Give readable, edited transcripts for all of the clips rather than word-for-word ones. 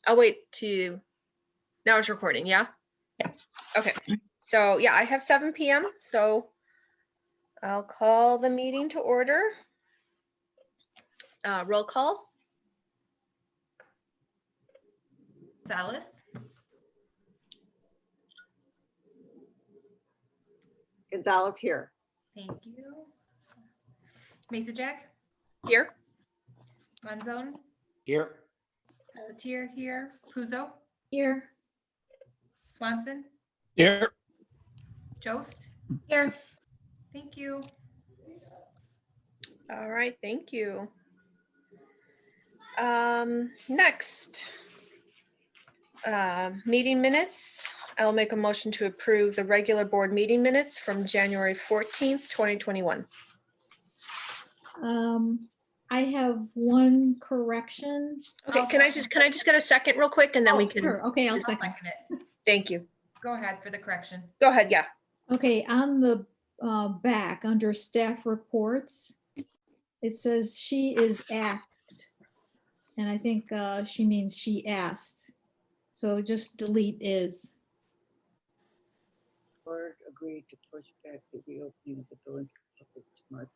I'll wait to, now it's recording, yeah? Yeah. Okay, so yeah, I have 7 p.m. So I'll call the meeting to order. Roll call. Gonzalez, Gonzalez here. thank you. Mesa Jack, Here. Monzone, Here. Pelletier here, Puzo, Here. Swanson, Here. Jost. Here. Thank you. All right, thank you. Next, meeting minutes. I'll make a motion to approve the regular board meeting minutes from January 14th, 2021. I have one correction. Okay, I'll can I second. just get a second real quick and then we Oh, can, sure. Okay, I'll I'll second. second it. thank you. Go ahead for the correction. Go ahead, yeah. Okay, on the back, under staff reports, it says she is asked. And I think she means she asked. So just delete is. Board agreed to push back the reopening of the building. March.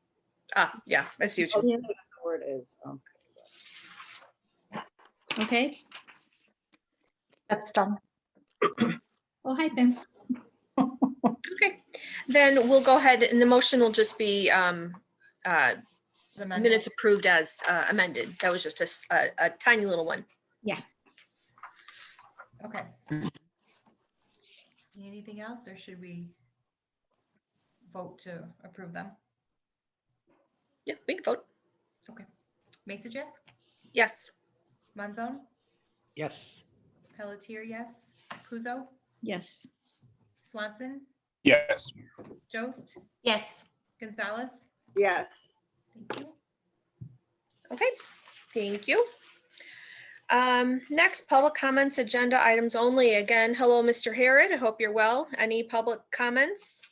Ah, yeah, I see what Oh, you, Yeah. the word is, Okay. That's done. Oh, hi, Pam. okay. Then we'll go ahead and the motion will just be It's amended. minutes approved as amended. That was just a tiny little one. Yeah. Okay. Anything else, or should we vote to approve them? Yeah, we can vote. Mesa Jack, Yes. Monzone, Yes. Pelletier, yes. Puzo, Yes. Swanson, Yes. Jost, Yes. Gonzalez. yes. Thank you. Okay, thank you. Next, public comments, agenda items only. Again, hello, Mr. Harrod. I hope you're well. Any public comments?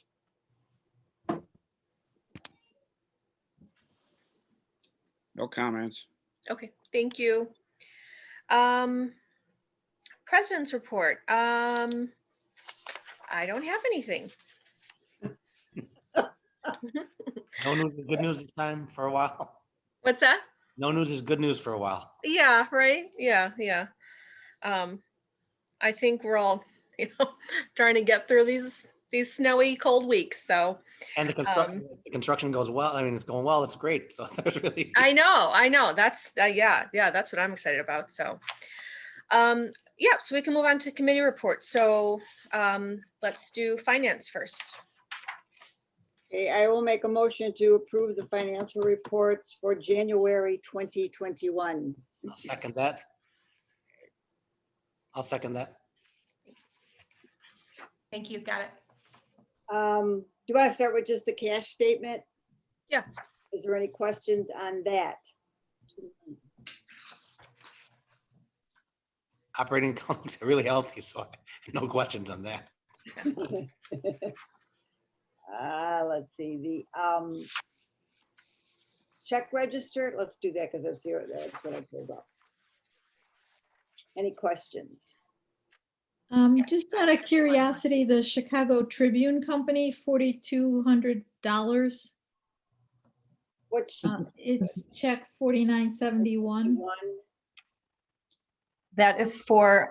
No comments. Okay, thank you. President's report. I don't have anything. No news is good news this time for a while. What's that? No news is good news for a while. Yeah, right. Yeah, yeah. I think we're all, trying to get through these snowy, cold weeks. So And the construction goes well. I mean, it's going well. It's great. So there's really. I know. That's yeah, that's what I'm excited about. So, yeah. So we can move on to committee reports. So let's do finance first. Okay, I will make a motion to approve the financial reports for January 2021. I'll second that. I'll second that. Thank you. Got it. Do you want to start with just the cash statement? Yeah. Is there any questions on that? Operating accounts are really healthy, so no questions on that. Let's see, the check register, let's do that because that's what I pulled up. Any questions? Just out of curiosity, the Chicago Tribune Company, $4,200. Which It's check 4971. one? That is for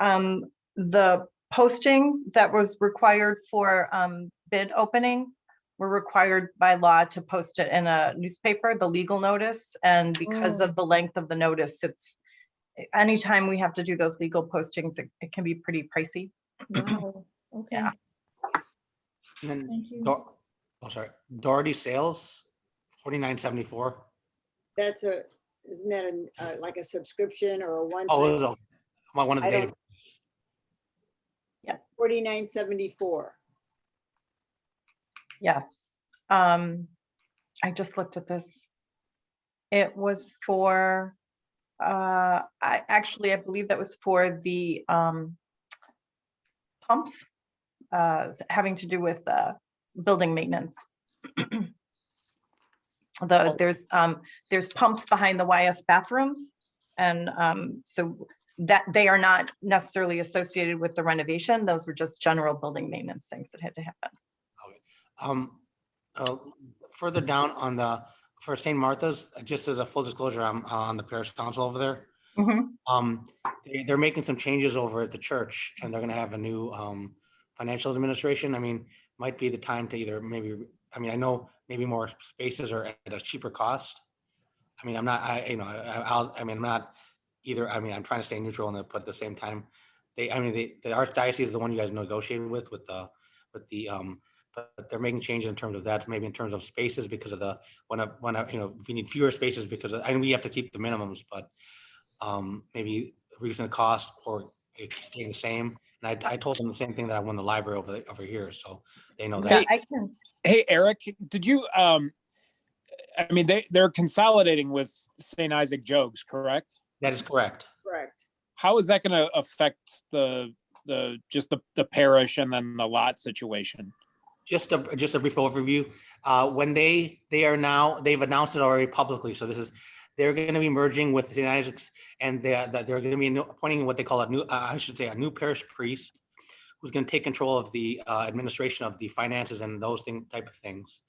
the posting that was required for bid opening. We're required by law to post it in a newspaper, the legal notice. And because of the length of the notice, it's anytime we have to do those legal postings, it can be pretty pricey. Wow. Okay. Yeah. And then, Thank you. oh, sorry, Doherty Sales, $49.74. That's isn't that like a subscription or a one? Oh, it was one of the I data. don't- $49.74. Yes. I just looked at this. It was for, I believe that was for the pumps having to do with building maintenance. There's pumps behind the YS bathrooms. And so that they are not necessarily associated with the renovation. Those were just general building maintenance things that had to happen. Um, uh, Further down on for St. Martha's, just as a full disclosure, I'm on the parish council over there. They're making some changes over at the church, and they're gonna have a new financial administration. I mean, might be the time to either I know maybe more spaces or at a cheaper cost. I mean, I'm not, I'm not either. I mean, I'm trying to stay neutral but at the same time, the archdiocese is the one you guys negotiated with but they're making changes in terms of that, maybe in terms of spaces because of if you need fewer spaces because we have to keep the minimums, but maybe reducing the cost or it staying the same. And I told them the same thing that I won the library over here, so they know Yeah, that. I can. Hey, Eric, did you, I mean, they're consolidating with St. Isaac Jogues, correct? That is correct. Correct. How is that going to affect the parish and then the lot situation? Just a brief overview. When they've announced it already publicly. So they're going to be merging with St. Isaac's, and they're going to be appointing what they call a new parish priest, who's going to take control of the administration of the finances and those type of things,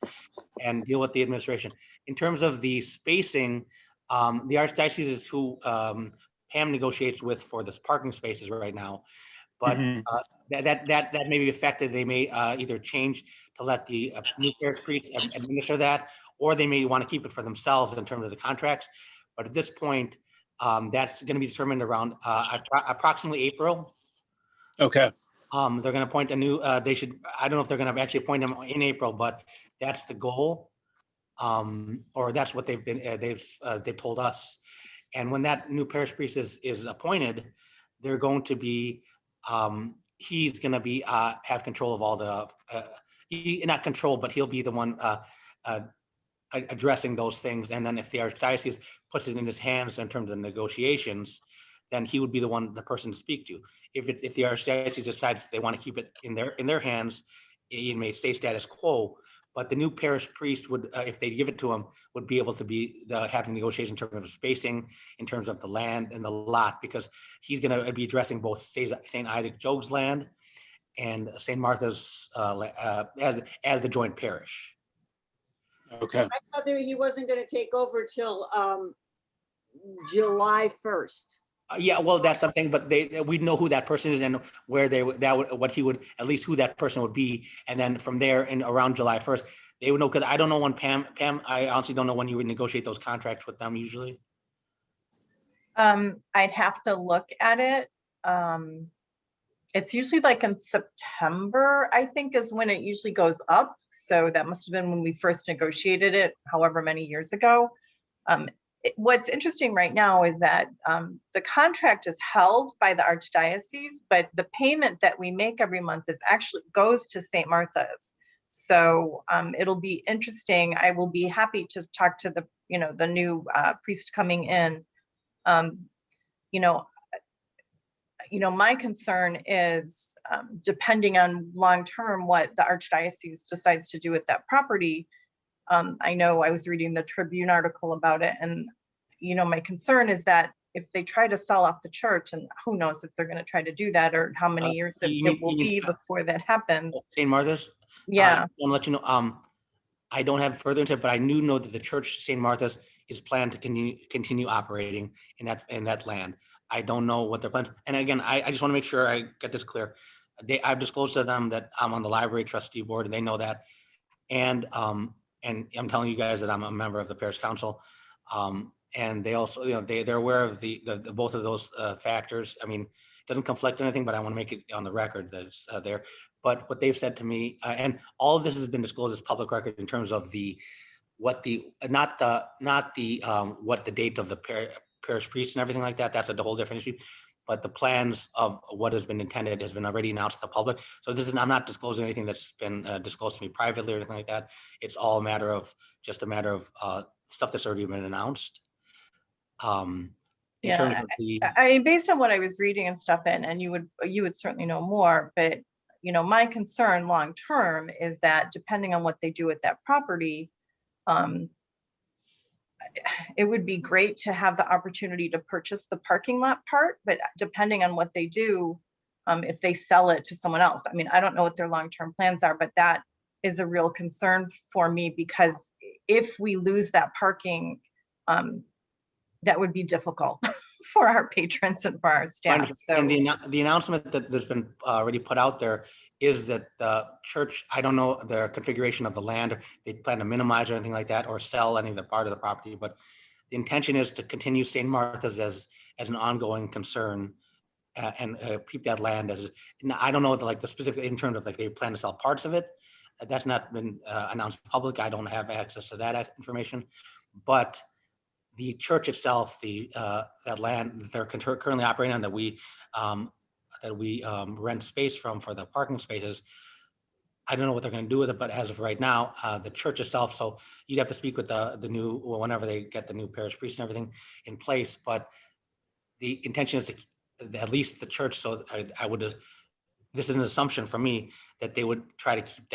and deal with the administration. In terms of the spacing, the archdiocese is who Pam negotiates with for this parking spaces right now, but that may be affected. They may either change to let the new parish priest administer that, or they may want to keep it for themselves in terms of the contracts. But at this point, that's going to be determined around approximately April. Okay. They're going to appoint a new. I don't know if they're going to actually appoint them in April, but that's the goal, or that's what they've told us. And when that new parish priest is appointed, they're going to be. He's going to be have control of all the. Not control, but he'll be the one addressing those things. And then if the archdiocese puts it in his hands in terms of the negotiations, then he would be the person to speak to. If the archdiocese decides they want to keep it in their hands, it may stay status quo. But the new parish priest would, if they give it to him, would be able to having negotiations in terms of spacing, in terms of the land and the lot, because he's going to be addressing both St. Isaac Jogues land and St. Martha's as the joint parish. Okay. I thought that he wasn't going to take over till July 1st. Yeah, well, that's something, but we know who that person is and where at least who that person would be. And then from there and around July 1st, they would know, because I don't know when Pam, I honestly don't know when you would negotiate those contracts with them usually. I'd have to look at it. It's usually like in September, I think, is when it usually goes up. So that must have been when we first negotiated it, however many years ago. What's interesting right now is that the contract is held by the archdiocese, but the payment that we make every month actually goes to St. Martha's. So it'll be interesting. I will be happy to talk to the new priest coming in. My concern is depending on long-term what the archdiocese decides to do with that property. I know I was reading the Tribune article about it, and my concern is that if they try to sell off the church, and who knows if they're going to try to do that or how many years it will be before that happens. St. Martha's? Yeah. I want to let you know, I don't have further into it, but I do know that the church, St. Martha's, is planned to continue operating in that land. I don't know what their plans. And again, I just want to make sure I get this clear. I've disclosed to them that I'm on the library trustee board, and they know that. And I'm telling you guys that I'm a member of the parish council. And they also, they're aware of the both of those factors. I mean, it doesn't conflict anything, but I want to make it on the record that it's there. But what they've said to me, and all of this has been disclosed as public record in terms of what the date of the parish priest and everything like that. That's a whole different issue. But the plans of what has been intended has been already announced to the public. So I'm not disclosing anything that's been disclosed to me privately or anything like that. It's all a matter of stuff that's already been announced. Yeah, based on what I was reading and stuff, and you would certainly know more, but my concern long term is that depending on what they do with that property, it would be great to have the opportunity to purchase the parking lot part, but depending on what they do, if they sell it to someone else, I mean, I don't know what their long-term plans are, but that is a real concern for me, because if we lose that parking, that would be difficult for our patrons and for our staff. So And the announcement that there's been already put out there is that the church, I don't know the configuration of the land, or they plan to minimize or anything like that, or sell any of the part of the property, but the intention is to continue St. Martha's as an ongoing concern, and keep that land as, now, I don't know like the specific in terms of like they plan to sell parts of it. That's not been announced public. I don't have access to that information, but the church itself, that land that they're currently operating on, that we rent space from for the parking spaces, I don't know what they're going to do with it, but as of right now, the church itself, so you'd have to speak with the new, whenever they get the new parish priest and everything in place, but the intention is to at least the church, so I would, this is an assumption from me, that they would try to keep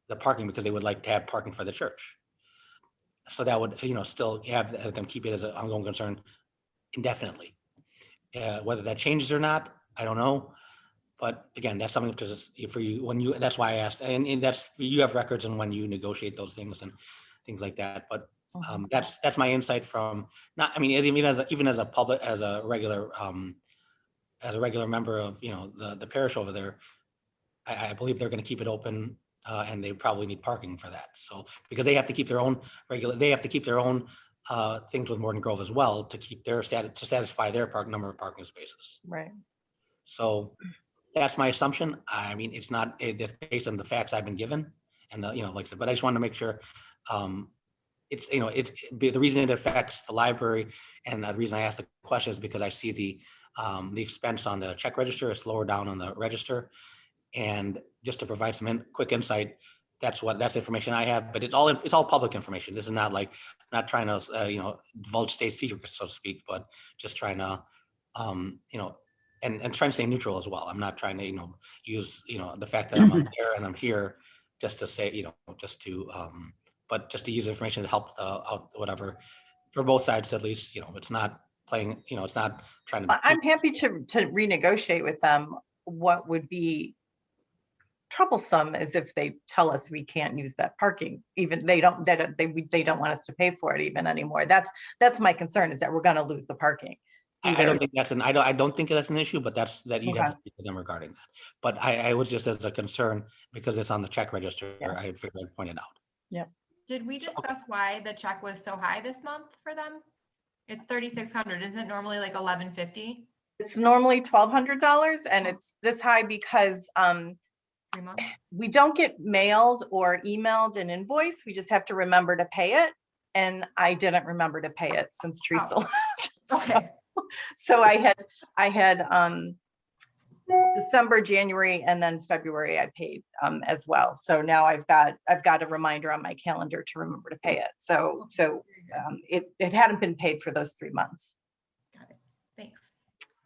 the parking, because they would like to have parking for the church. So that would, still have them keep it as an ongoing concern indefinitely. Whether that changes or not, I don't know. But again, that's something to just, for you, that's why I asked, and that's, you have records on when you negotiate those things and things like that. But that's my insight from, not, I mean, even as a public, as a regular member of, the parish over there, I believe they're going to keep it open, and they probably need parking for that. So, because they have to keep their own things with Morton Grove as well, to keep their to satisfy their number of parking spaces. right. So that's my assumption. I mean, it's not, it's based on the facts I've been given, and like I said, but I just wanted to make sure, it's, the reason it affects the library, and the reason I asked the question is because I see the expense on the check register is lower down on the register. And just to provide some quick insight, that's information I have, but it's all public information. This is not like, not trying to, divulge state secrets, so to speak, but just trying to, and trying to stay neutral as well. I'm not trying to, use, the fact that I'm up there and I'm here just to say, but just to use information to help out, whatever, for both sides at least. It's not playing, it's not trying to. I'm happy to renegotiate with them. What would be troublesome is if they tell us we can't use that parking, even they don't want us to pay for it even anymore. That's my concern, is that we're going to lose the parking. I don't think that's I don't think that's an issue, but you'd have to speak to them regarding that. But I was just as a concern, because it's on the check register, I figured I'd point it out. Yeah. Did we discuss why the check was so high this month for them? It's 3,600. Isn't it normally like 1,150? It's normally $1,200, and it's this high because 3 months? we don't get mailed or emailed an invoice. We just have to remember to pay it. And I didn't remember to pay it since Teresa left. Okay. So I had December, January, and then February I paid as well. So now I've got a reminder on my calendar to remember to pay it. So it hadn't been paid for those 3 months. Got it. Thanks.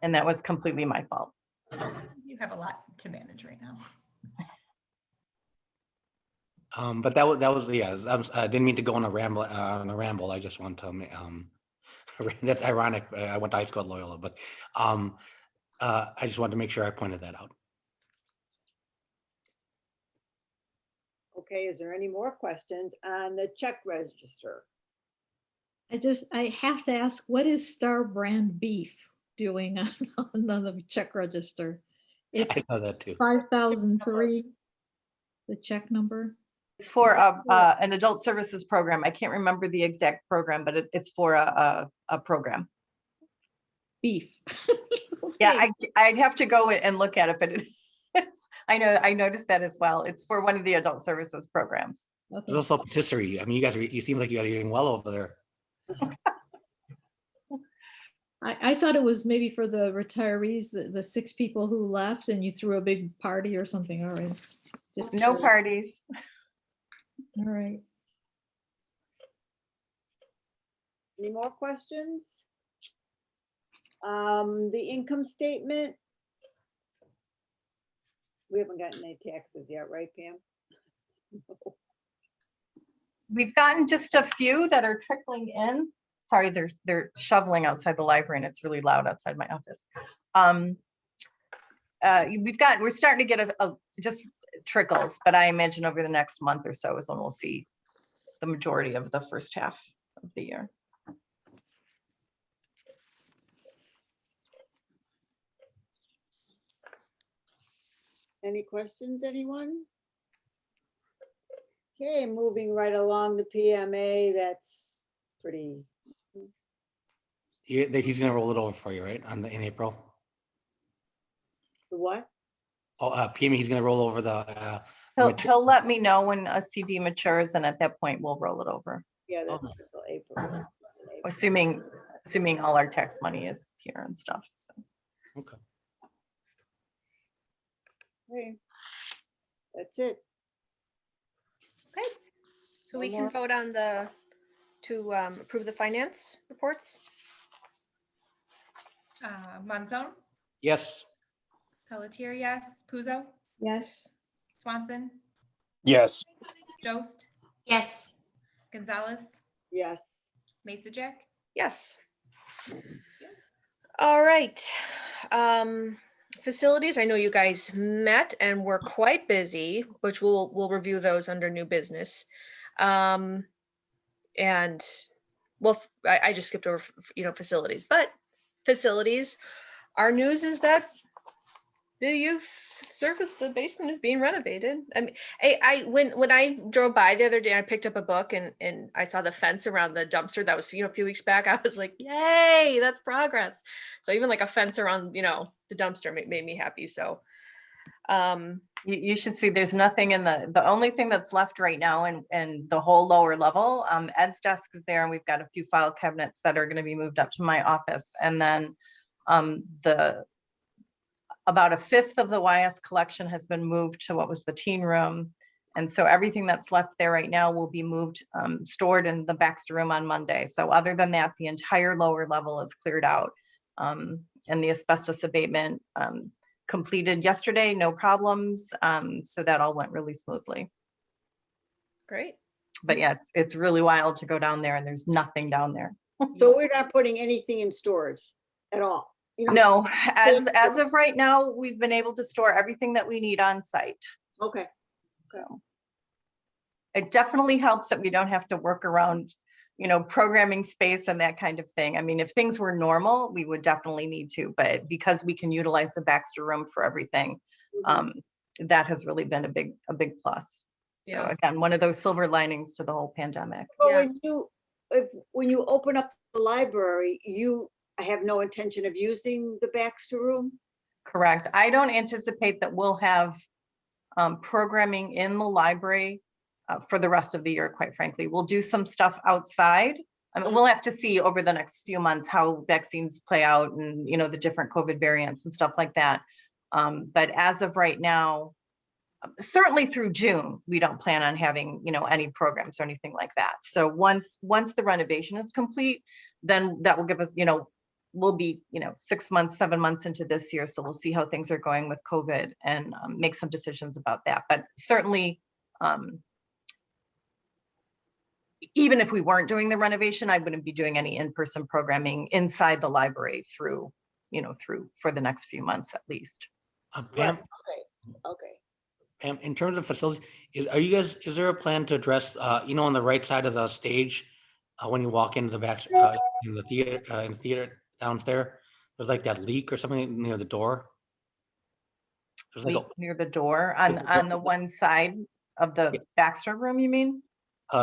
And that was completely my fault. You have a lot to manage right now. But that was yeah. I didn't mean to go on a ramble. I just want to. That's ironic. I went to high school at Loyola, but I just wanted to make sure I pointed that out. Okay, is there any more questions on the check register? I have to ask, what is Star Brand Beef doing on the check register? It's I know that too. 5,003, the check number. It's for an adult services program. I can't remember the exact program, but it's for a program. Beef. Yeah, I'd have to go and look at it, but I noticed that as well. It's for one of the adult services programs. Okay. There's also patisserie. I mean, you seem like you guys are eating well over there. I thought it was maybe for the retirees, the 6 people who left, and you threw a big party or something. All right. Just No parties. All right. Any more questions? The income statement. We haven't gotten any taxes yet, right, Pam? We've gotten just a few that are trickling in. Sorry, they're shoveling outside the library and it's really loud outside my office. We're starting to get just trickles, but I imagine over the next month or so is when we'll see the majority of the first half of the year. Any questions, anyone? Okay, moving right along the PMA, that's pretty, He's gonna roll it over for you, right, in April? the what? Oh, PME, he's gonna roll over the. He'll let me know when a CD matures, and at that point, we'll roll it over, Yeah, that's Okay. until April. assuming all our tax money is here and stuff, so. Okay. Okay. That's it. Okay, so we One can more. vote on to approve the finance reports. Monzone, Yes. Pelletier, yes. Puzo, Yes. Swanson, Yes. Jost, Yes. Gonzalez, Yes. Masajic. Yes. All right. Facilities, I know you guys met and were quite busy, which we'll review those under new business. And well, I just skipped over, facilities, but facilities, our news is that the youth service, the basement is being renovated. I mean, when I drove by the other day, I picked up a book and I saw the fence around the dumpster that was, a few weeks back. I was like, yay, that's progress. So even like a fence around, the dumpster made me happy. So, You should see there's nothing in the only thing that's left right now in the whole lower level. Ed's desk is there and we've got a few file cabinets that are going to be moved up to my office. And then about a fifth of the YS collection has been moved to what was the teen room. And so everything that's left there right now will be moved, stored in the Baxter room on Monday. So other than that, the entire lower level is cleared out. And the asbestos abatement completed yesterday, no problems. So that all went really smoothly. great. But yeah, it's really wild to go down there and there's nothing down there. So we're not putting anything in storage at all? No, as of right now, we've been able to store everything that we need on site. Okay. So it definitely helps that we don't have to work around, programming space and that kind of thing. I mean, if things were normal, we would definitely need to, but because we can utilize the Baxter room for everything, that has really been a big plus. So Yeah. again, one of those silver linings to the whole pandemic. But when you open up the library, you have no intention of using the Baxter room? Correct. I don't anticipate that we'll have programming in the library for the rest of the year, quite frankly. We'll do some stuff outside. I mean, we'll have to see over the next few months how vaccines play out and, the different COVID variants and stuff like that. But as of right now, certainly through June, we don't plan on having, any programs or anything like that. So once the renovation is complete, then that will give us, we'll be, 6 months, 7 months into this year. So we'll see how things are going with COVID and make some decisions about that. But certainly, even if we weren't doing the renovation, I wouldn't be doing any in-person programming inside the library through for the next few months at least. Pam, Okay. Pam, in terms of facilities, is there a plan to address, on the right side of the stage, when you walk into the back, in the theater downstairs, there's like that leak or something near the door? There's like Leak near the door on the one side of the Baxter room, you mean?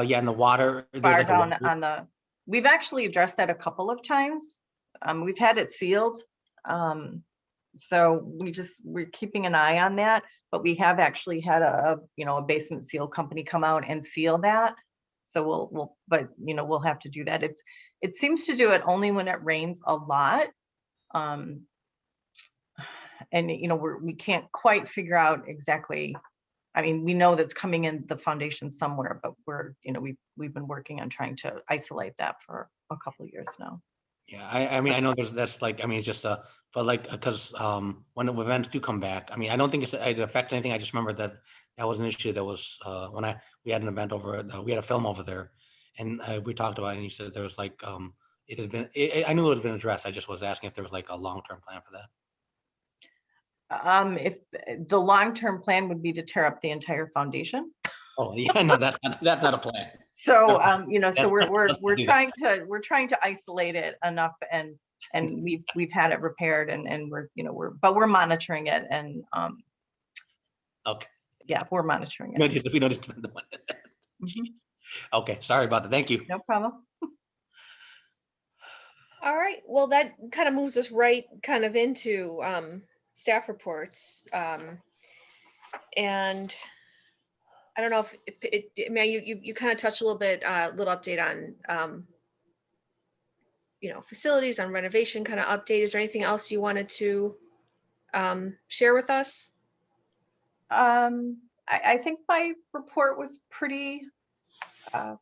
yeah, in the water. there's Far like a down water- on we've actually addressed that a couple of times. We've had it sealed. So we're keeping an eye on that, but we have actually had a basement seal company come out and seal that. So we'll have to do that. It seems to do it only when it rains a lot. And we can't quite figure out exactly. I mean, we know that's coming in the foundation somewhere, but we've been working on trying to isolate that for a couple of years now. Yeah, I mean, I know that's like, I mean, it's just but like, because when the events do come back, I mean, I don't think it affects anything. I just remember that was an issue that was when we had an event we had a film over there, and we talked about it, and he said there was like it had been, I knew it had been addressed. I just was asking if there was like a long-term plan for that. If the long-term plan would be to tear up the entire foundation. Oh, yeah, no, that's not a plan. So, you know, so That's- we're let's not do that. we're trying to isolate it enough, and we've had it repaired, and we're, you know, we're monitoring it, and Okay. yeah, we're monitoring We don't it. just spend the money. Mhm. Okay, sorry about that. Thank you. No problem. All right, well, that kind of moves us right kind of into staff reports. And I don't know if Mary, you kind of touched a little bit, little update on you know, facilities, on renovation kind of update. Is there anything else you wanted to share with us? I think my report was pretty, I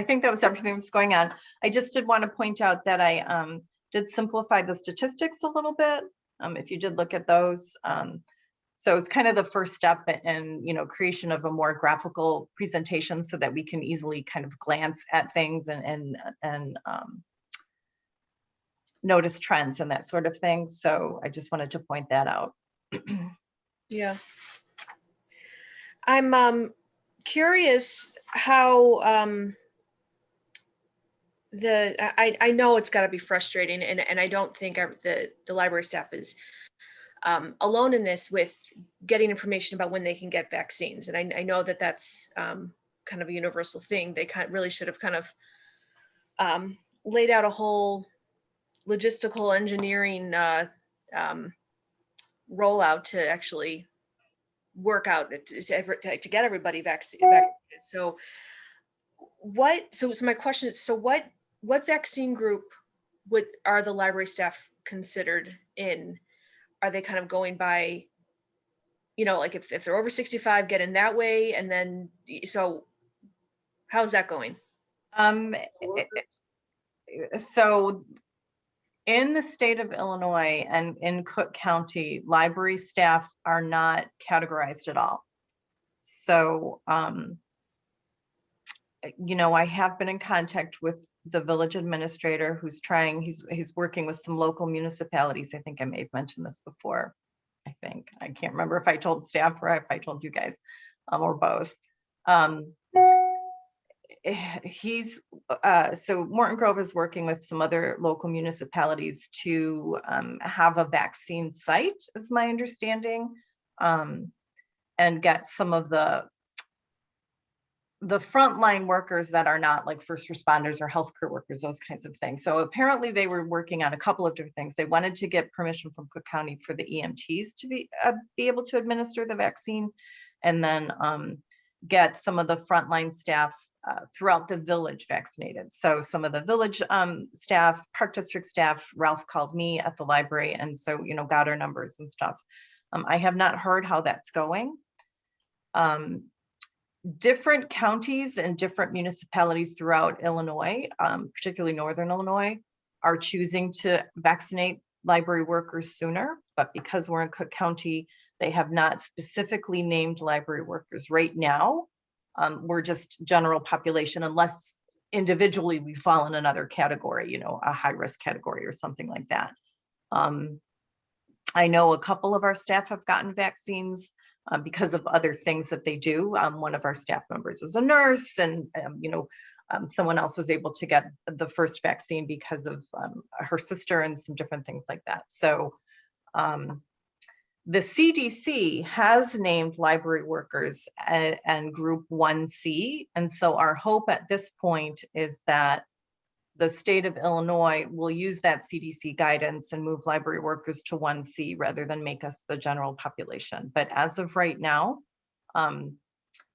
think that was everything that's going on. I just did want to point out that I did simplify the statistics a little bit. If you did look at those, so it's kind of the first step in, you know, creation of a more graphical presentation so that we can easily kind of glance at things and notice trends and that sort of thing. So I just wanted to point that out. Yeah. I'm curious how I know it's got to be frustrating, and I don't think the library staff is alone in this with getting information about when they can get vaccines. And I know that that's kind of a universal thing. They really should have kind of laid out a whole logistical engineering rollout to actually work out to get everybody vaccinated. So so my question is, so what vaccine group are the library staff considered in? Are they kind of going by, you know, like if they're over 65, get in that way, and then, so how's that going? So in the state of Illinois and in Cook County, library staff are not categorized at all. So, you know, I have been in contact with the village administrator who's trying, he's working with some local municipalities. I think I may have mentioned this before. I can't remember if I told staff or if I told you guys, or both. So Morton Grove is working with some other local municipalities to have a vaccine site, is my understanding, and get some of the frontline workers that are not like first responders or healthcare workers, those kinds of things. So apparently they were working on a couple of different things. They wanted to get permission from Cook County for the EMTs to be able to administer the vaccine, and then get some of the frontline staff throughout the village vaccinated. So some of the village staff, Park District staff, Ralph called me at the library, and so, you know, got our numbers and stuff. I have not heard how that's going. Different counties and different municipalities throughout Illinois, particularly Northern Illinois, are choosing to vaccinate library workers sooner, but because we're in Cook County, they have not specifically named library workers right now. We're just general population, unless individually we fall in another category, you know, a high risk category or something like that. I know a couple of our staff have gotten vaccines because of other things that they do. One of our staff members is a nurse, and you know, someone else was able to get the first vaccine because of her sister and some different things like that. So the CDC has named library workers and group 1C. And so our hope at this point is that the state of Illinois will use that CDC guidance and move library workers to 1C rather than make us the general population. But as of right now,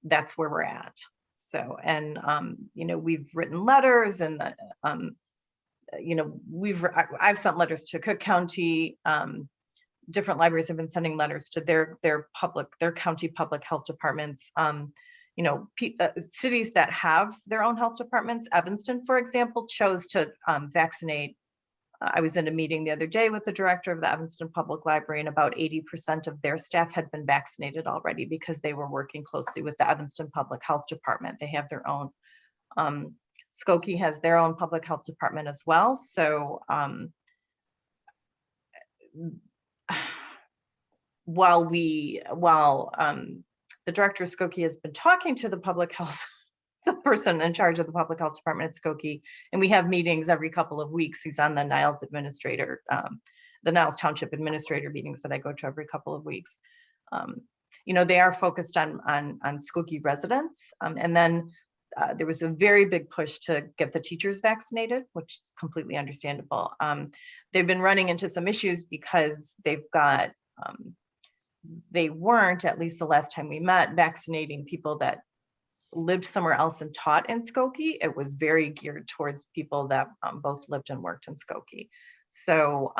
that's where we're at. So, and, you know, we've written letters, and, you know, I've sent letters to Cook County. Different libraries have been sending letters to their county public health departments. You know, cities that have their own health departments, Evanston, for example, chose to vaccinate. I was in a meeting the other day with the director of the Evanston Public Library, and about 80% of their staff had been vaccinated already because they were working closely with the Evanston Public Health Department. They have their own Skokie has their own public health department as well. So while the director of Skokie has been talking to the public health, the person in charge of the public health department at Skokie, and we have meetings every couple of weeks. He's on the Niles administrator, the Niles Township administrator meetings that I go to every couple of weeks. You know, they are focused on Skokie residents. And then there was a very big push to get the teachers vaccinated, which is completely understandable. They've been running into some issues because they've got, they weren't, at least the last time we met, vaccinating people that lived somewhere else and taught in Skokie. It was very geared towards people that both lived and worked in Skokie. So,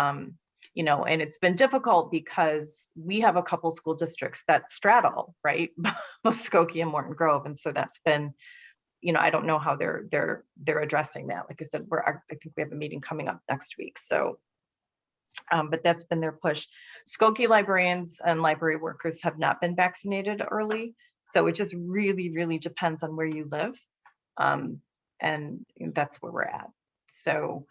you know, and it's been difficult because we have a couple school districts that straddle, right, both Skokie and Morton Grove. And so that's been, you know, I don't know how they're addressing that. Like I said, I think we have a meeting coming up next week. So, but that's been their push. Skokie librarians and library workers have not been vaccinated early. So it just really, really depends on where you live. And that's where we're at. So,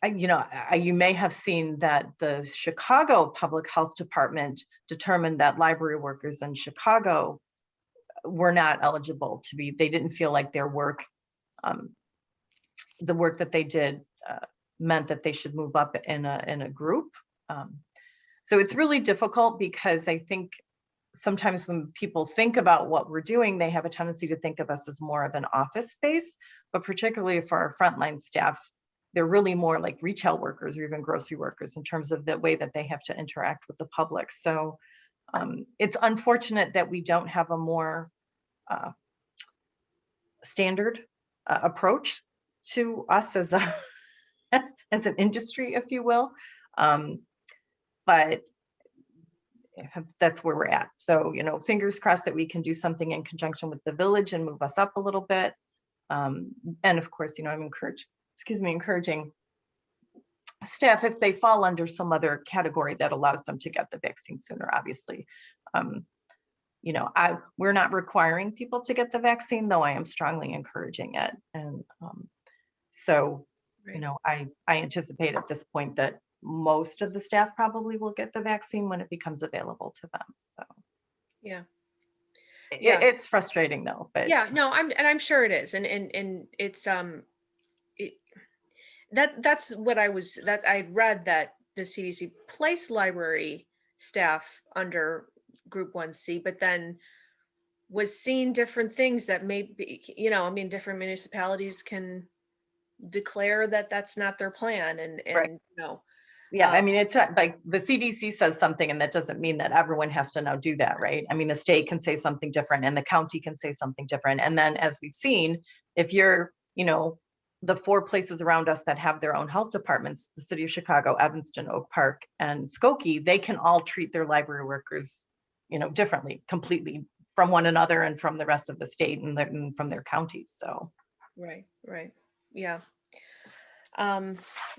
you know, you may have seen that the Chicago Public Health Department determined that library workers in Chicago were not eligible to be, they didn't feel like their work, the work that they did meant that they should move up in a group. So it's really difficult because I think sometimes when people think about what we're doing, they have a tendency to think of us as more of an office space, but particularly for our frontline staff, they're really more like retail workers or even grocery workers in terms of the way that they have to interact with the public. So it's unfortunate that we don't have a more standard approach to us as a as an industry, if you will. But that's where we're at. So, you know, fingers crossed that we can do something in conjunction with the village and move us up a little bit. And of course, you know, I'm encouraging staff if they fall under some other category that allows them to get the vaccine sooner, obviously. You know, we're not requiring people to get the vaccine, though I am strongly encouraging it. And so, you know, I anticipate at this point that most of the staff probably will get the vaccine when it becomes available to them. So Yeah. It's frustrating though, but Yeah, no, I'm sure it is. And it's, that's what I read that the CDC placed library staff under group 1C, but then was seeing different things that may be, you know, I mean, different municipalities can declare that that's not their plan and, Right. you know. yeah, I mean, it's like the CDC says something and that doesn't mean that everyone has to now do that, right? I mean, the state can say something different and the county can say something different. And then as we've seen, if you're, you know, the 4 places around us that have their own health departments, the city of Chicago, Evanston, Oak Park, and Skokie, they can all treat their library workers, you know, differently, completely from one another and from the rest of the state and from their counties. So. Right. Yeah.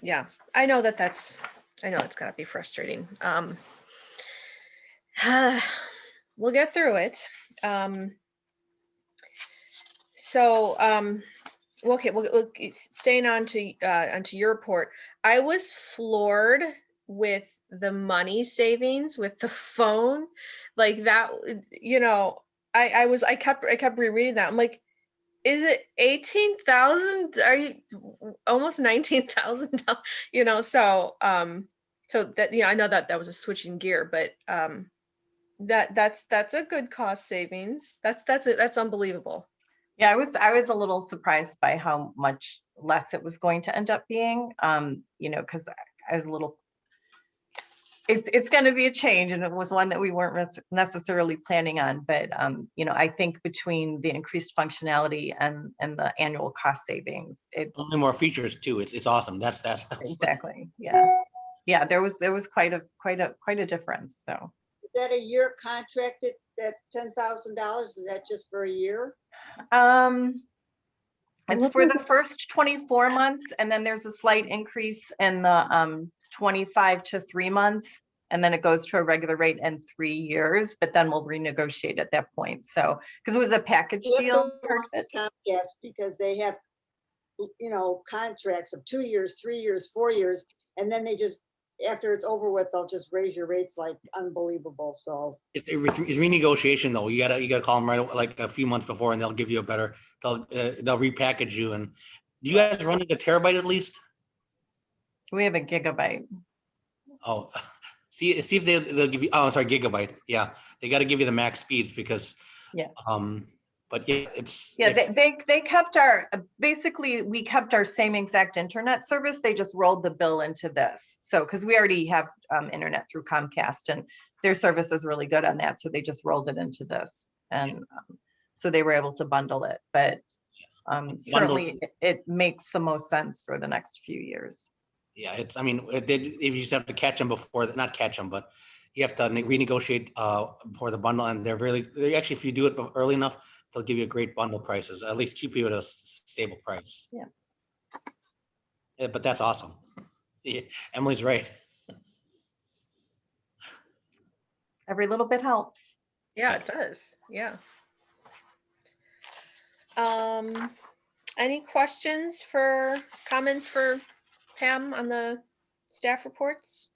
Yeah, I know it's gotta be frustrating. We'll get through it. Okay, we'll staying on to onto your report. I was floored with the money savings with the phone, like that. You know, I kept rereading that. I'm like, is it 18,000? Are you almost 19,000? You know, so that, you know, I know that was a switching gear, but that's a good cost savings. That's unbelievable. Yeah, I was a little surprised by how much less it was going to end up being, you know, because I was a little, it's going to be a change, and it was one that we weren't necessarily planning on. But you know, I think between the increased functionality and the annual cost savings, it Only more features too. It's awesome. That's exactly. Yeah. There was quite a difference. So. Is that a year contract at $10,000? Is that just for a year? It's for the first 24 months, and then there's a slight increase in the 25 to 3 months. And then it goes to a regular rate in 3 years, but then we'll renegotiate at that point. So, because it was a package You have to deal. watch Comcast because they have, contracts of 2 years, 3 years, 4 years, and then they just, after it's over with, they'll just raise your rates like unbelievable. So It's renegotiation though. You gotta call them right, like a few months before and they'll give you a better, they'll repackage you. And do you guys run it a terabyte at least? We have a gigabyte. Oh, see if they'll give you, oh, sorry, gigabyte. Yeah, they got to give you the max speeds because, Yeah. But yeah, it's. Yeah, they kept basically, we kept our same exact internet service. They just rolled the bill into this. So, because we already have internet through Comcast and their service is really good on that. So they just rolled it into this. And so they were able to bundle it. But certainly it makes the most sense for the next few years. Yeah, I mean, if you just have to catch them before, not catch them, but you have to renegotiate for the bundle. And they actually, if you do it early enough, they'll give you great bundle prices, at least keep you at a stable price. Yeah. Yeah, but that's awesome. Yeah, Emily's right. Every little bit helps. Yeah, it does. Yeah. Any questions comments for Pam on the staff reports?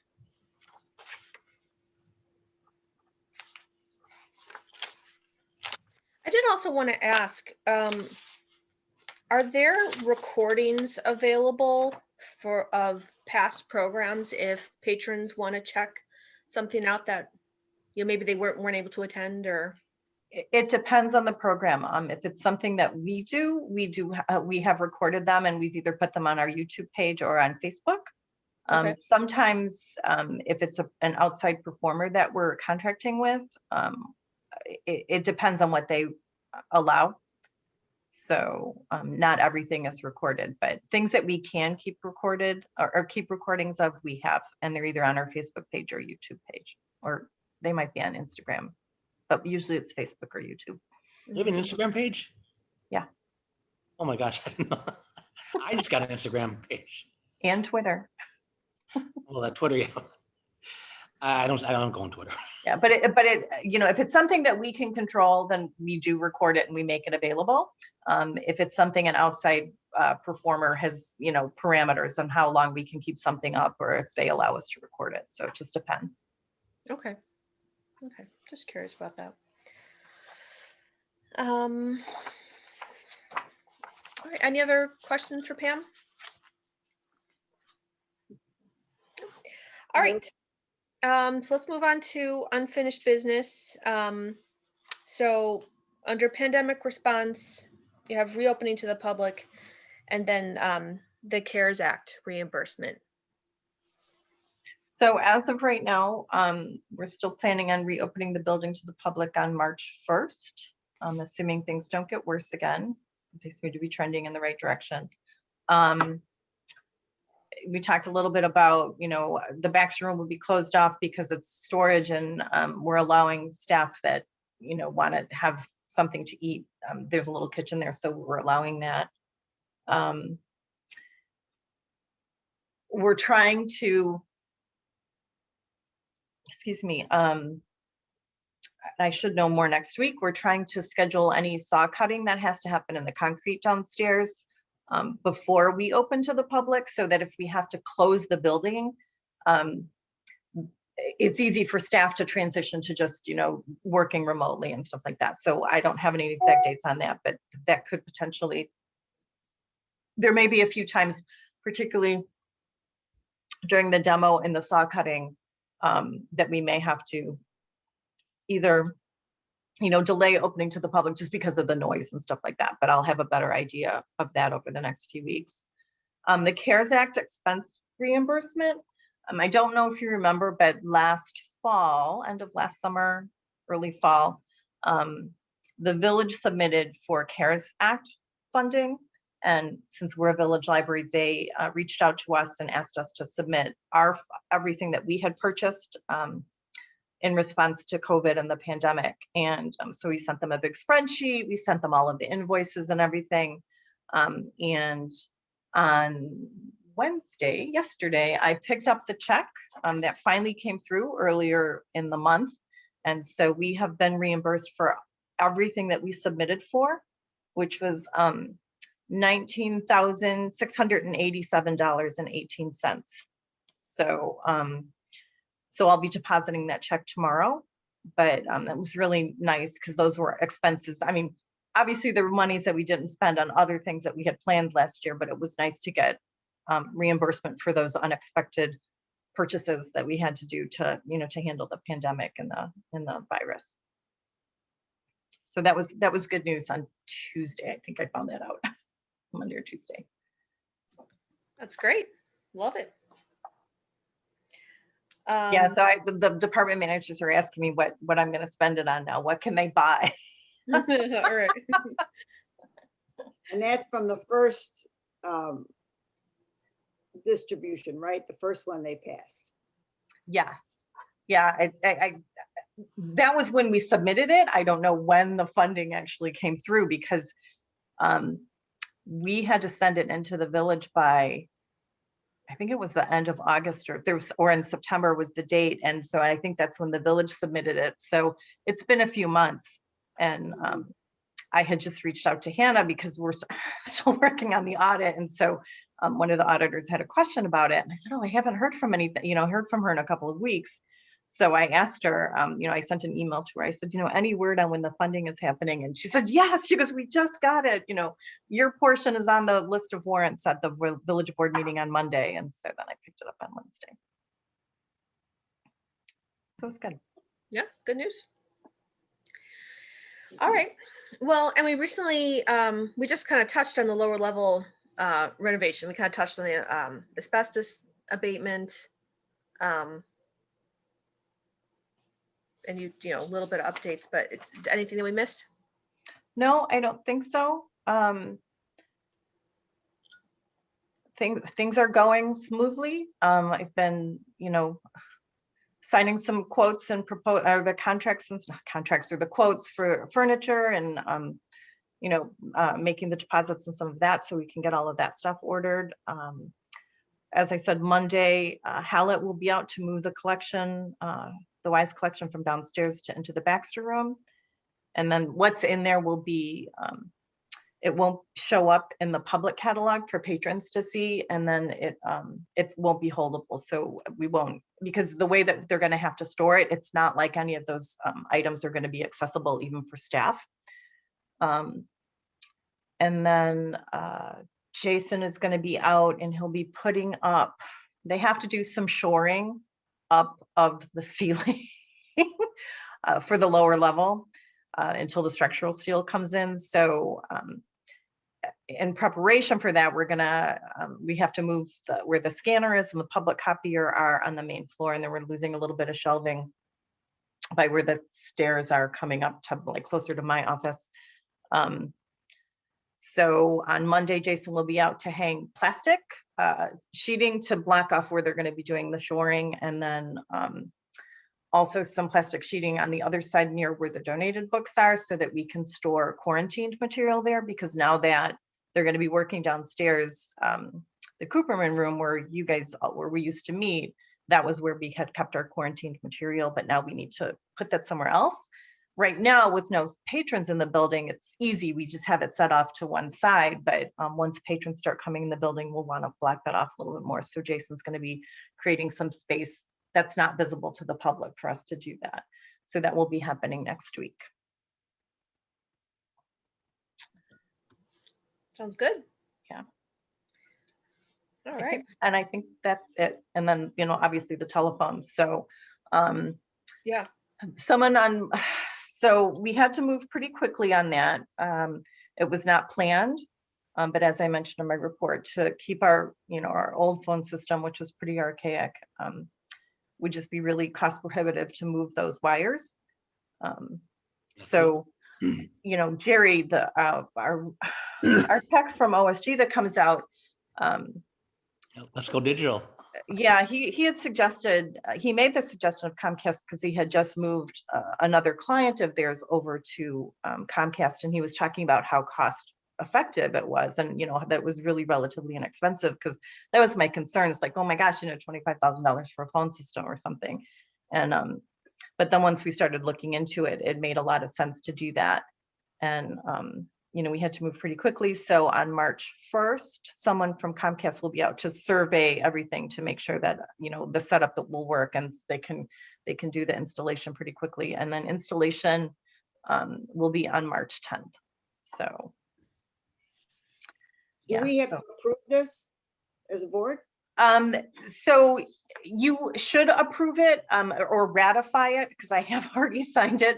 I did also want to ask, are there recordings available of past programs if patrons want to check something out that maybe they weren't able to attend? Or it depends on the program. If it's something that we have recorded them and we've either put them on our YouTube page or on Facebook. Okay. Sometimes if it's an outside performer that we're contracting with, it depends on what they allow. So not everything is recorded, but things that we can keep recorded or keep recordings of, we have, and they're either on our Facebook page or YouTube page, or they might be on Instagram, but usually it's Facebook or YouTube. You have an Instagram page? Yeah. Oh my gosh, I didn't know. I just got an Instagram page. And Twitter. Well, that Twitter, yeah. I don't go on Twitter. Yeah, but if it's something that we can control, then we do record it and we make it available. If it's something an outside performer has, parameters on how long we can keep something up, or if they allow us to record it. So it just depends. Okay. Just curious about that. All right. Any other questions for Pam? All right. So let's move on to unfinished business. So under pandemic response, you have reopening to the public, and then the CARES Act reimbursement. So as of right now, we're still planning on reopening the building to the public on March 1st, assuming things don't get worse again. They seem to be trending in the right direction. We talked a little bit about, the Baxter room will be closed off because it's storage, and we're allowing staff that, want to have something to eat. There's a little kitchen there, so we're allowing that. We're trying to, I should know more next week. We're trying to schedule any saw cutting that has to happen in the concrete downstairs before we open to the public, so that if we have to close the building, it's easy for staff to transition to just, working remotely and stuff like that. So I don't have any exact dates on that, but that could potentially, there may be a few times, particularly during the demo and the saw cutting, that we may have to either, delay opening to the public just because of the noise and stuff like that. But I'll have a better idea of that over the next few weeks. The CARES Act expense reimbursement. I don't know if you remember, but last fall, end of last summer, early fall, the village submitted for CARES Act funding. And since we're a village library, they reached out to us and asked us to submit everything that we had purchased in response to COVID and the pandemic. And so we sent them a big spreadsheet. We sent them all of the invoices and everything. And on Wednesday, yesterday, I picked up the check that finally came through earlier in the month. And so we have been reimbursed for everything that we submitted for, which was $19,687.18. So, so I'll be depositing that check tomorrow, but that was really nice because those were expenses. I mean, obviously there were monies that we didn't spend on other things that we had planned last year, but it was nice to get reimbursement for those unexpected purchases that we had to do to, you know, to handle the pandemic and the virus. So that was good news on Tuesday. I think I found that out Monday or Tuesday. That's great. Love it. Yeah, so the department managers are asking me what I'm going to spend it on now. What can they buy? All right. And that's from the first distribution, right? The first one they passed. Yes. Yeah, that was when we submitted it. I don't know when the funding actually came through because we had to send it into the village by, I think it was the end of August or in September was the date. And so I think that's when the village submitted it. So it's been a few months. And I had just reached out to Hannah because we're still working on the audit. And so one of the auditors had a question about it. And I said, oh, I haven't heard from anything, you know, heard from her in a couple of weeks. So I asked her, you know, I sent an email to her. I said, you know, any word on when the funding is happening? And she said, yes. She goes, we just got it. You know, your portion is on the list of warrants at the village board meeting on Monday. And so then I picked it up on Wednesday. So it's good. Yeah, good news. All right. Well, and we recently, we just kind of touched on the lower level renovation. We kind of touched on the asbestos abatement. And you know, a little bit of updates, but it's anything that we missed? No, I don't think so. Things are going smoothly. I've been, you know, signing some quotes and the contracts and not contracts or the quotes for furniture and, you know, making the deposits and some of that so we can get all of that stuff ordered. As I said, Monday, Hallett will be out to move the collection, the Wise collection from downstairs into the Baxter room. And then what's in there will be, it won't show up in the public catalog for patrons to see. And then it won't be holdable. So we won't, because the way that they're going to have to store it, it's not like any of those items are going to be accessible even for staff. And then Jason is going to be out and he'll be putting up, they have to do some shoring up of the ceiling for the lower level until the structural steel comes in. So in preparation for that, we have to move where the scanner is and the public copier are on the main floor. And then we're losing a little bit of shelving by where the stairs are coming up to like closer to my office. So on Monday, Jason will be out to hang plastic sheeting to block off where they're going to be doing the shoring. And then also some plastic sheeting on the other side near where the donated books are so that we can store quarantined material there, because now that they're going to be working downstairs, the Cooperman room where we used to meet, that was where we had kept our quarantined material, but now we need to put that somewhere else. Right now, with no patrons in the building, it's easy. We just have it set off to one side, but once patrons start coming in the building, we'll want to block that off a little bit more. So Jason's going to be creating some space that's not visible to the public for us to do that. So that will be happening next week. Sounds good. Yeah. All right. And I think that's it. And then, you know, obviously the telephones. So yeah. So we had to move pretty quickly on that. It was not planned, but as I mentioned in my report, to keep our old phone system, which was pretty archaic, would just be really cost prohibitive to move those wires. So, you know, Jerry, our tech from OSG that comes out. Let's go digital. Yeah, he had suggested, he made the suggestion of Comcast because he had just moved another client of theirs over to Comcast, and he was talking about how cost effective it was, and that was really relatively inexpensive, because that was my concern. It's like, oh my gosh, $25,000 for a phone system or something. And but then once we started looking into it, it made a lot of sense to do that. And we had to move pretty quickly. So on March 1st, someone from Comcast will be out to survey everything to make sure that the setup that will work, and they can do the installation pretty quickly. And then installation will be on March 10th. So Do yeah, we have so- to approve this as a board? So you should approve it or ratify it, because I have already signed it.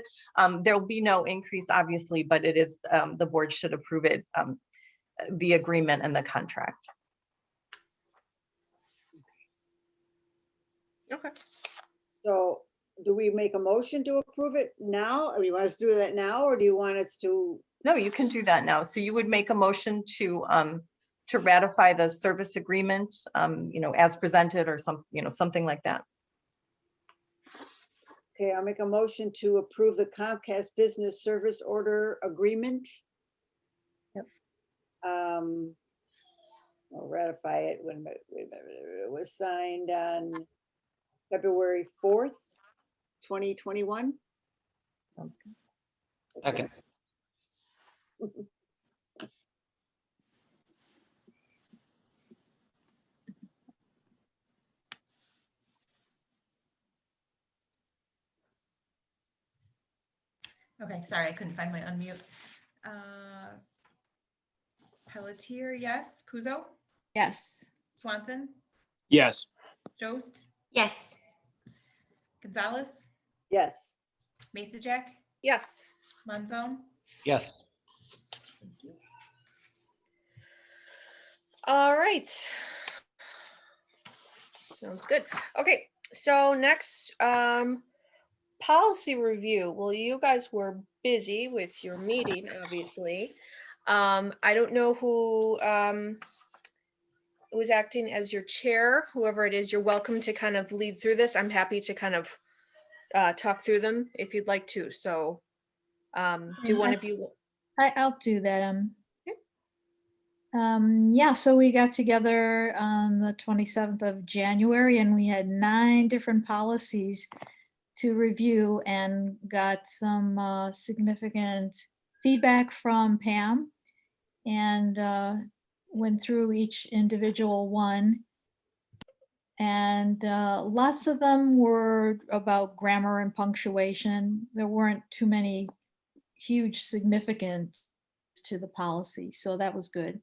There'll be no increase, obviously, but it is, the board should approve it, the agreement and the contract. Okay. So do we make a motion to approve it now? Or you want us to do that now, or do you want us to? No, you can do that now. So you would make a motion to ratify the service agreement, as presented, or something like that. Okay, I'll make a motion to approve the Comcast Business Service Order Agreement. Yep. I'll ratify it when it was signed on February 4th, 2021. Sounds good. Second. Okay, sorry, I couldn't find my unmute. Pelletier, yes. Puzo, Yes. Swanson, Yes. Jost, Yes. Gonzalez, Yes. Masajak, Yes. Monzone. Yes. Thank you. All right. Sounds good. Okay, so next, policy review. Well, you guys were busy with your meeting, obviously. I don't know who was acting as your chair. Whoever it is, you're welcome to kind of lead through this. I'm happy to kind of talk through them if you'd like to. So do one of you? I'll do that. Okay. Yeah, so we got together on the 27th of January, and we had 9 different policies to review, and got some significant feedback from Pam, and went through each individual one. And lots of them were about grammar and punctuation. There weren't too many huge significance to the policy, so that was good.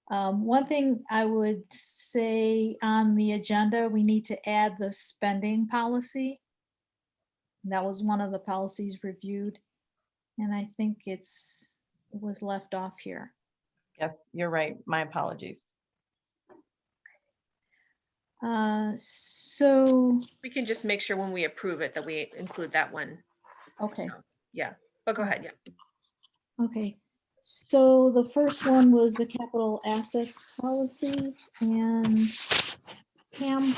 One thing I would say on the agenda, we need to add the spending policy. That was one of the policies reviewed, and I think it was left off here. Yes, you're right. My apologies. So, We can just make sure when we approve it that we include that one. okay. So, yeah, but go ahead. Yeah. Okay, so the first one was the capital assets policy, and Pam,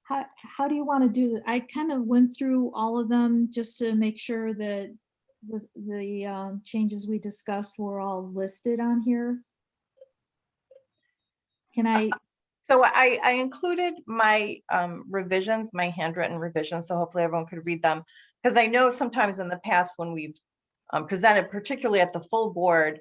how do you want to do that? I kind of went through all of them just to make sure that the changes we discussed were all listed on here. Can I? So I included my revisions, my handwritten revisions, so hopefully everyone could read them. Because I know sometimes in the past when we've presented, particularly at the full board,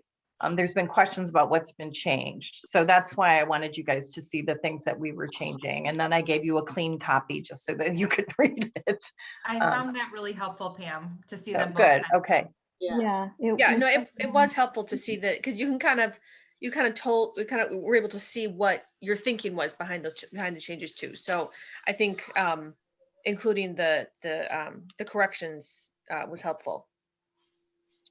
there's been questions about what's been changed. So that's why I wanted you guys to see the things that we were changing. And then I gave you a clean copy just so that you could read it. I found that really helpful, Pam, to see So them both. good, okay. Yeah. Yeah, no, it was helpful to see that, because you can kind of, we were able to see what your thinking was behind the changes too. So I think including the corrections was helpful.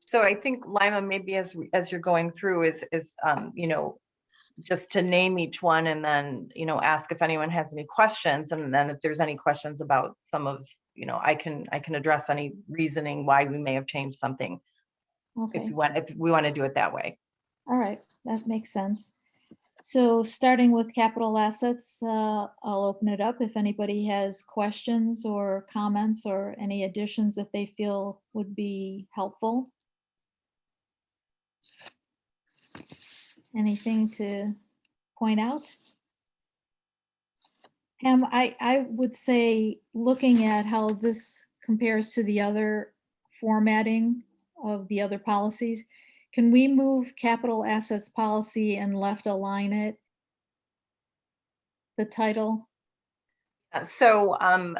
So I think Lima, maybe as you're going through is just to name each one, and then, ask if anyone has any questions. And then if there's any questions about some of, I can address any reasoning why we may have changed something. Okay. If we want to do it that way. All right, that makes sense. So starting with capital assets, I'll open it up if anybody has questions or comments or any additions that they feel would be helpful. Anything to point out? Pam, I would say, looking at how this compares to the other formatting of the other policies, can we move capital assets policy and left align it? The title? So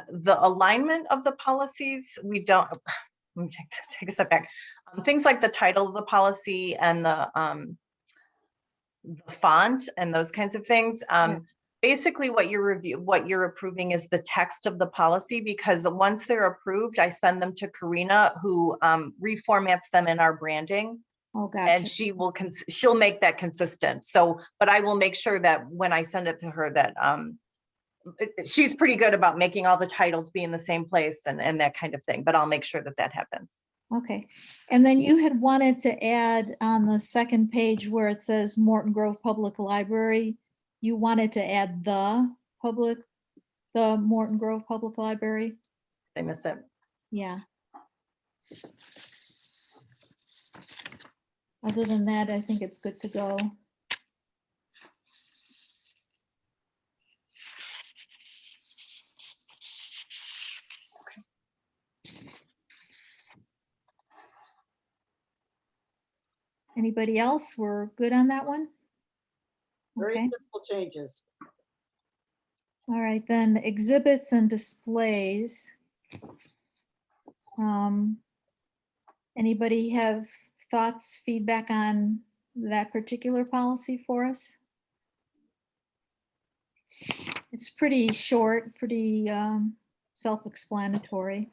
the alignment of the policies, we don't, let me take a step back. Things like the title of the policy and the font and those kinds of things. Basically what you're approving is the text of the policy, because once they're approved, I send them to Karina, who reformats them in our branding. Oh, gotcha. And she'll make that consistent. So, but I will make sure that when I send it to her that she's pretty good about making all the titles be in the same place and that kind of thing, but I'll make sure that that happens. Okay, and then you had wanted to add on the second page where it says Morton Grove Public Library, you wanted to add the Morton Grove Public Library? I missed it. Yeah. Other than that, I think it's good to go. Anybody else? We're good on that one? Very Okay, simple changes. all right, then exhibits and displays. Anybody have thoughts, feedback on that particular policy for us? It's pretty short, pretty self-explanatory.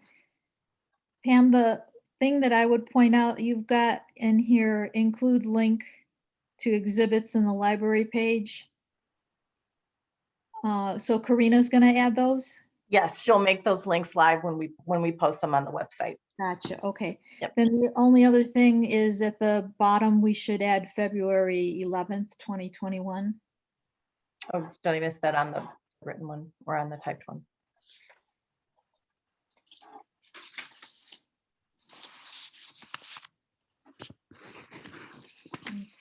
Pam, the thing that I would point out, you've got in here, include link to exhibits in the library page. So Karina's gonna add those? Yes, she'll make those links live when we post them on the website. Gotcha, okay. Yep. Then the only other thing is at the bottom, we should add February 11th, 2021. Oh, did I miss that on the written one or on the typed one?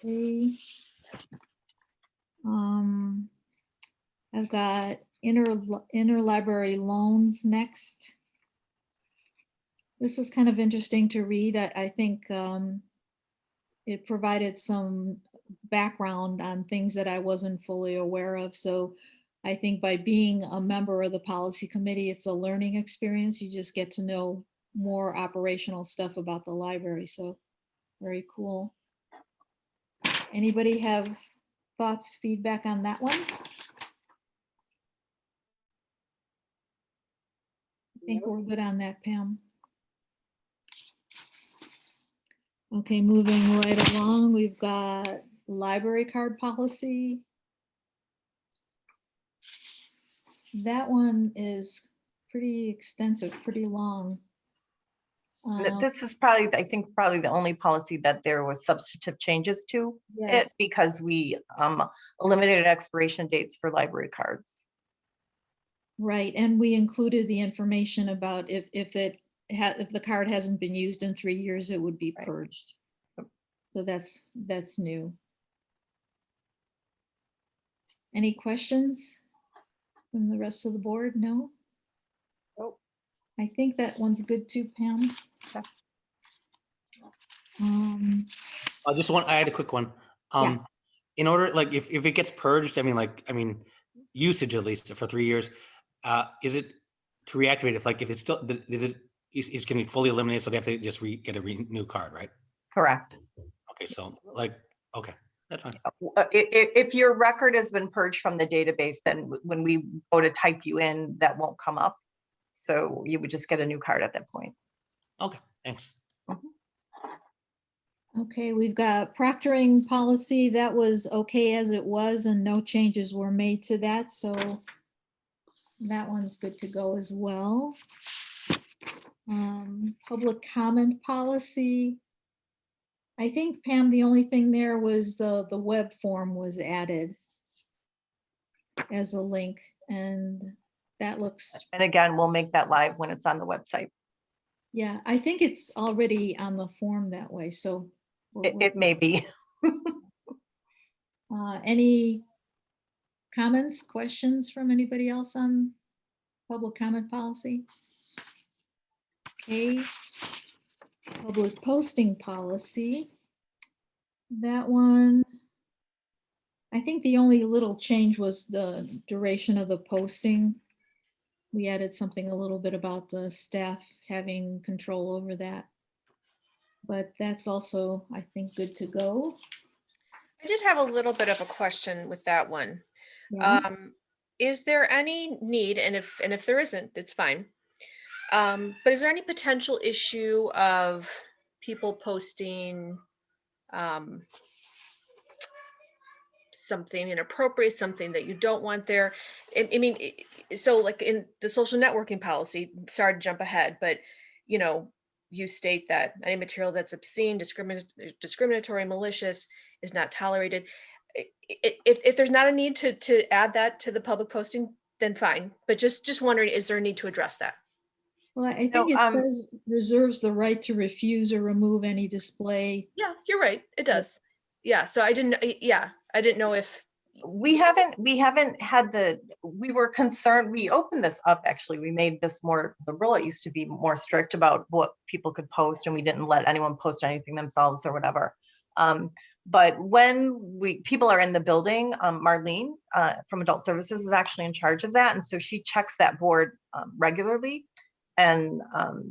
Okay. I've got interlibrary loans next. This was kind of interesting to read. I think it provided some background on things that I wasn't fully aware of. So I think by being a member of the policy committee, it's a learning experience. You just get to know more operational stuff about the library. So very cool. Anybody have thoughts, feedback on that one? I think we're good on that, Pam. Okay, moving right along, we've got library card policy. That one is pretty extensive, pretty long. This is probably, I think, probably the only policy that there was substantive changes to it, Yes, because we eliminated expiration dates for library cards. right, and we included the information about if the card hasn't been used in 3 years, it would be Right. purged. So that's new. Any questions from the rest of the board? No? Nope. I think that one's good too, Pam. Okay. I had a quick one. Yeah. In order, like, if it gets purged, I mean, usage at least for 3 years, is it to reactivate it? Like, if it's still, it's gonna be fully eliminated, so they have to just get a new card, right? Correct. Okay, so like, okay, that's fine. If your record has been purged from the database, then when we go to type you in, that won't come up. So you would just get a new card at that point. Okay, thanks. Okay, we've got proctoring policy. That was okay as it was and no changes were made to that. So that one's good to go as well. Public comment policy. I think, Pam, the only thing there was the web form was added as a link, and that looks, And again, we'll make that live when it's on the website. yeah, I think it's already on the form that way, so. It may be. Any comments, questions from anybody else on public comment policy? Okay. Public posting policy. That one, I think the only little change was the duration of the posting. We added something a little bit about the staff having control over that. But that's also, I think, good to go. I did have a little bit of a question with that one. Yeah. Is there any need, and if there isn't, it's fine. But is there any potential issue of people posting something inappropriate, something that you don't want there? I mean, so like in the social networking policy, sorry to jump ahead, but you know, you state that any material that's obscene, discriminatory, malicious is not tolerated. If there's not a need to add that to the public posting, then fine. But just wondering, is there a need to address that? Well, I No, think it says reserves the right to refuse or remove any display. Yeah, you're right. It does. Yeah. So I didn't. Yeah, I didn't know if. we haven't had we were concerned, we opened this up, actually, we made this more liberal. It used to be more strict about what people could post, and we didn't let anyone post anything themselves or whatever. But when people are in the building, Marlene from Adult Services is actually in charge of that. And so she checks that board regularly and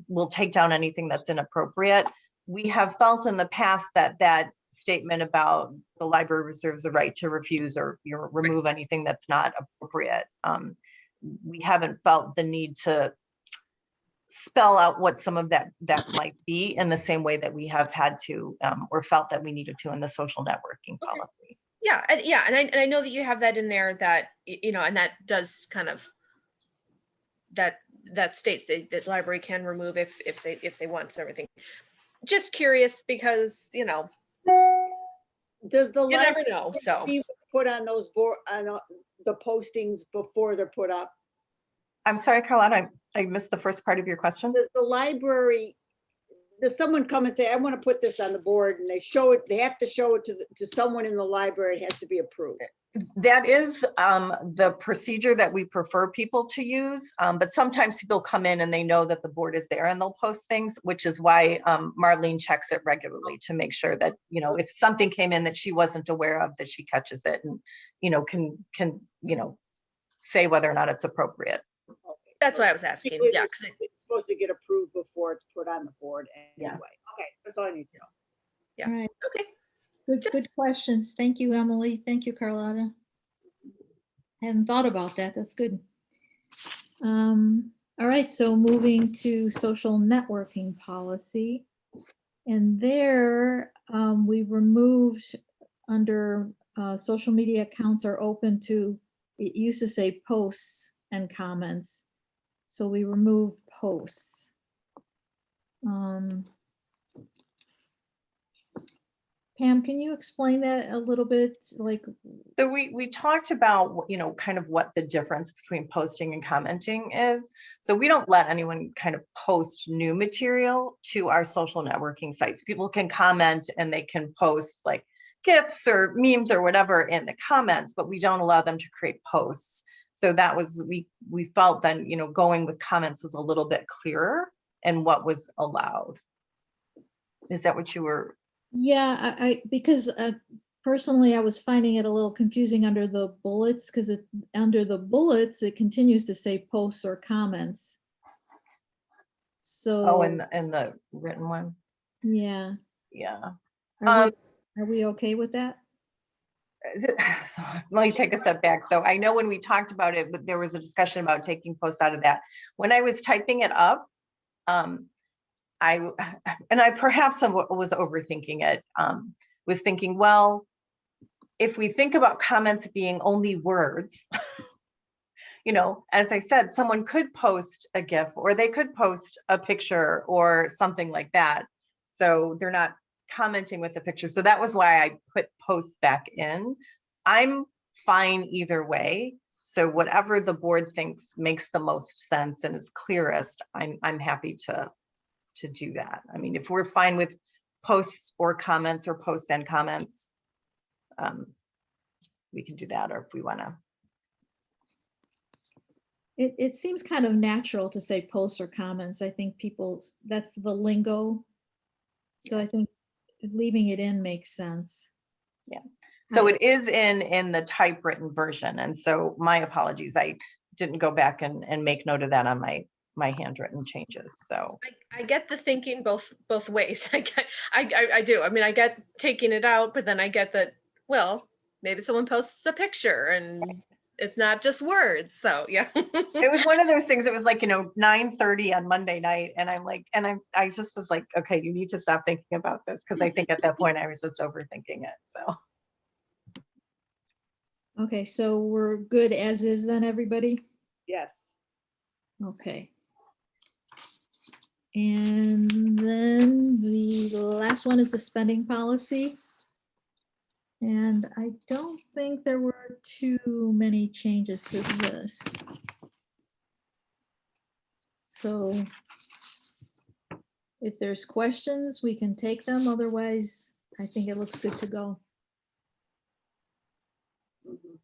will take down anything that's inappropriate. We have felt in the past that statement about the library reserves the right to refuse or remove anything that's not appropriate. We haven't felt the need to spell out what some of that might be in the same way that we have had to or felt that we needed to in the social networking policy. Yeah, and I know that you have that in there, that you know, and that does kind of that states that the library can remove if they want so everything. Just curious because you know, Does the you never library know. So see what's put on those board, on the postings before they're put up? I'm sorry, Carlotta, I missed the first part of your question. Does the library, does someone come and say, I want to put this on the board, and they show it, they have to show it to someone in the library, it has to be approved? That is the procedure that we prefer people to use, but sometimes people come in and they know that the board is there and they'll post things, which is why Marlene checks it regularly to make sure that, you know, if something came in that she wasn't aware of, that she catches it and, you know, can you know, say whether or not it's appropriate. Okay. that's So why I was asking. basically Yeah, it's because it's supposed to get approved before it's put on the board Yeah. anyway. Okay, that's all I need to know. Yeah. All right. okay. Good questions. Thank you, Emily. Thank you, Carlotta. Hadn't thought about that. That's good. All right, so moving to social networking policy. And there we removed under social media accounts are open to, it used to say posts and comments. So we removed posts. Pam, can you explain that a little bit? Like, So we talked about, you know, kind of what the difference between posting and commenting is. So we don't let anyone kind of post new material to our social networking sites. People can comment and they can post like GIFs or memes or whatever in the comments, but we don't allow them to create posts. So that was, we felt then, you know, going with comments was a little bit clearer and what was allowed. Is that what you were? yeah, I because personally I was finding it a little confusing under the bullets, because under the bullets it continues to say posts or comments. So Oh, in the written one? yeah, Yeah. are we okay with that? So let me take a step back. So I know when we talked about it, but there was a discussion about taking posts out of that. When I was typing it up, I perhaps was overthinking it, was thinking, well, if we think about comments being only words, you know, as I said, someone could post a GIF or they could post a picture or something like that. So they're not commenting with the picture. So that was why I put posts back in. I'm fine either way. So whatever the board thinks makes the most sense and is clearest, I'm happy to do that. I mean, if we're fine with posts or comments or posts and comments, we can do that, or if we want to. It seems kind of natural to say posts or comments. I think people, that's the lingo. So I think leaving it in makes sense. So Right. it is in the typewritten version. And so my apologies, I didn't go back and make note of that on my handwritten changes. So I get the thinking both ways. I do. I mean, I get taking it out, but then I get that, well, maybe someone posts a picture and it's not just words. So yeah. it was one of those things. It was like, 9:30 on Monday night. And I'm like, I just was like, okay, you need to stop thinking about this. Cause I think at that point I was just overthinking it. So. Okay, so we're good as is then, everybody? Yes. Okay. And then the last one is the spending policy. And I don't think there were too many changes to this. So if there's questions, we can take them. Otherwise, I think it looks good to go. Mhm.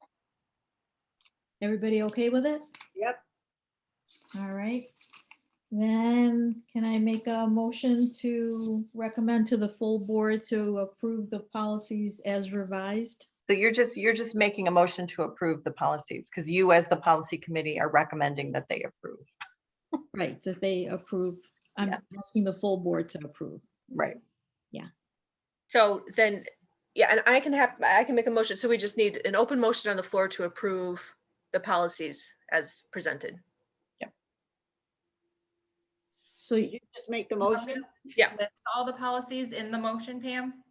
Everybody okay with it? Yep. All right. Then can I make a motion to recommend to the full board to approve the policies as revised? So you're just making a motion to approve the policies because you as the policy committee are recommending that they approve. Right, that they approve. I'm asking the full board to approve. Right. So then, yeah, and I can make a motion. So we just need an open motion on the floor to approve the policies as presented. So Did you just make the You want me motion? to Yeah. List all the policies in the motion, Pam?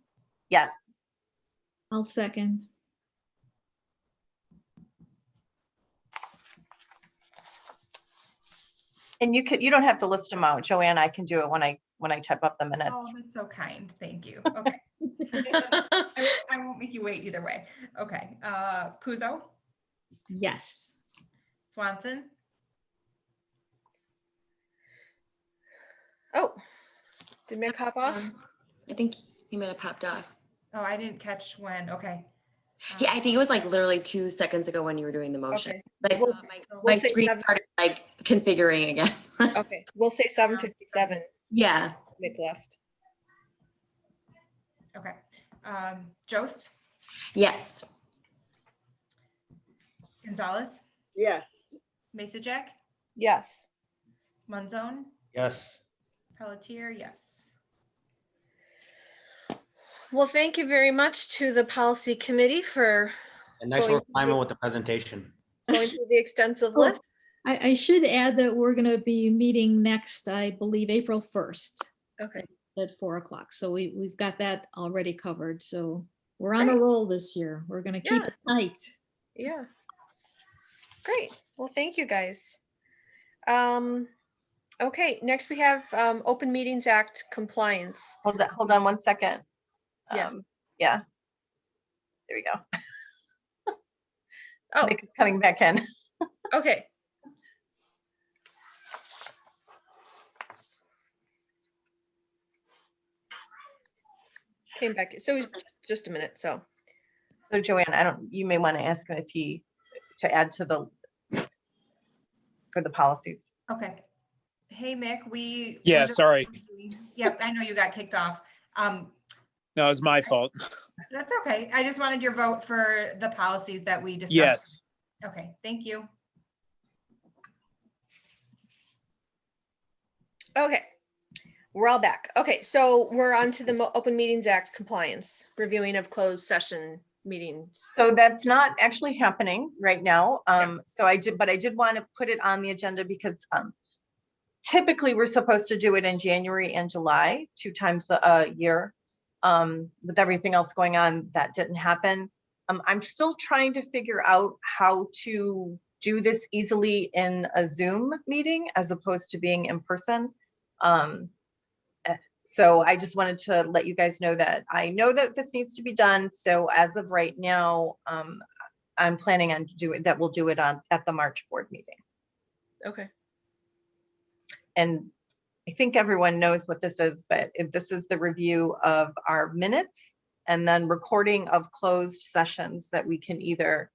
Yes. I'll second. And you don't have to list them out. Joanne, I can do it when I type up the minutes. Oh, that's so kind. Thank you. Okay. I won't make you wait either way. Okay. Puzo, Yes. Swanson, Oh, did Mick hop off? I think he might have popped off. oh, I didn't catch when. Okay. Yeah, I think it was like literally 2 seconds ago when you were doing the motion. Okay. I saw We'll- my say screen 7 started like configuring again. Okay, we'll say 7:57. Yeah. Mick left. Okay. Jost, Yes. Gonzalez, Yes. Mesa Jack, Yes. Munzone, Yes. Pelletier, yes. Well, thank you very much to the policy committee for And nice Going work, to Simon, the- with the presentation. going through the extensive Oh, list. I should add that we're going to be meeting next, I believe, April 1st Okay, at 4 o'clock. So we've got that already covered. So we're on a Great. roll this year. We're going to keep Yeah. it tight. yeah. Great. Well, thank you guys. Okay, next we have Open Meetings Act compliance. Hold on 1 second. Yeah. Yeah. There we go. Oh, Nick is coming back in. okay. Came back. So just a minute. So So Joanne, you may want to ask him if to add to for the policies. Okay. Hey, Mick, we. Yeah, we're just- sorry. Yep, I know you got kicked off. No, it was my fault. That's okay. I just wanted your vote for the policies that we discussed. Yes. Okay, thank you. okay, we're all back. Okay, so we're on to the Open Meetings Act compliance, reviewing of closed session meetings. So that's not actually happening right now. So I did want to put it on the agenda because typically we're supposed to do it in January and July, 2 times a year. With everything else going on, that didn't happen. I'm still trying to figure out how to do this easily in a Zoom meeting as opposed to being in person. So I just wanted to let you guys know that I know that this needs to be done. So as of right now, I'm planning on we'll do it at the March board meeting. Okay, And I think everyone knows what this is, but this is the review of our minutes And then recording of closed sessions that we can either,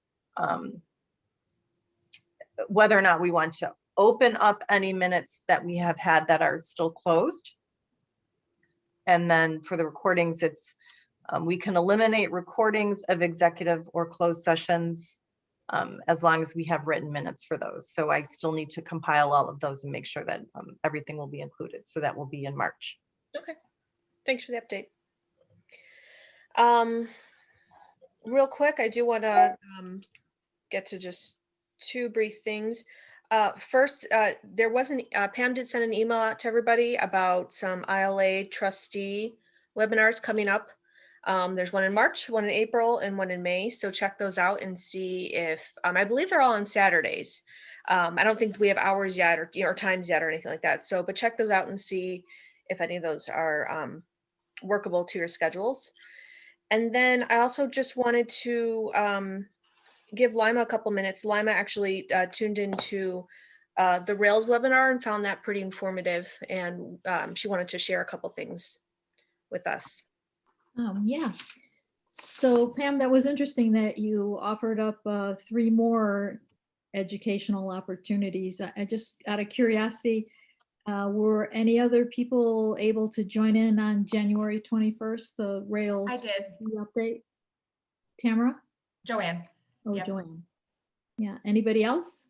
whether or not we want to open up any minutes that we have had that are still closed. And then for the recordings, it's, we can eliminate recordings of executive or closed sessions as long as we have written minutes for those. So I still need to compile all of those and make sure that everything will be included. So that will be in March. Okay, thanks for the update. Real quick, I do want to get to just two brief things. First, there wasn't, Pam did send an email out to everybody about some ILA trustee webinars coming up. There's one in March, one in April, and one in May. So check those out and see if, I believe they're all on Saturdays. I don't think we have hours yet or times yet or anything like that. So, but check those out and see if any of those are workable to your schedules. And then I also just wanted to give Lima a couple minutes. Lima actually tuned into the Rails webinar and found that pretty informative. And she wanted to share a couple things with us. Yeah. So Pam, that was interesting that you offered up 3 more educational opportunities. I just, out of curiosity, were any other people able to join in on January 21st, the Rails I did. update? Tamara? Joanne. Oh, Yep. Joanne. Yeah, anybody else?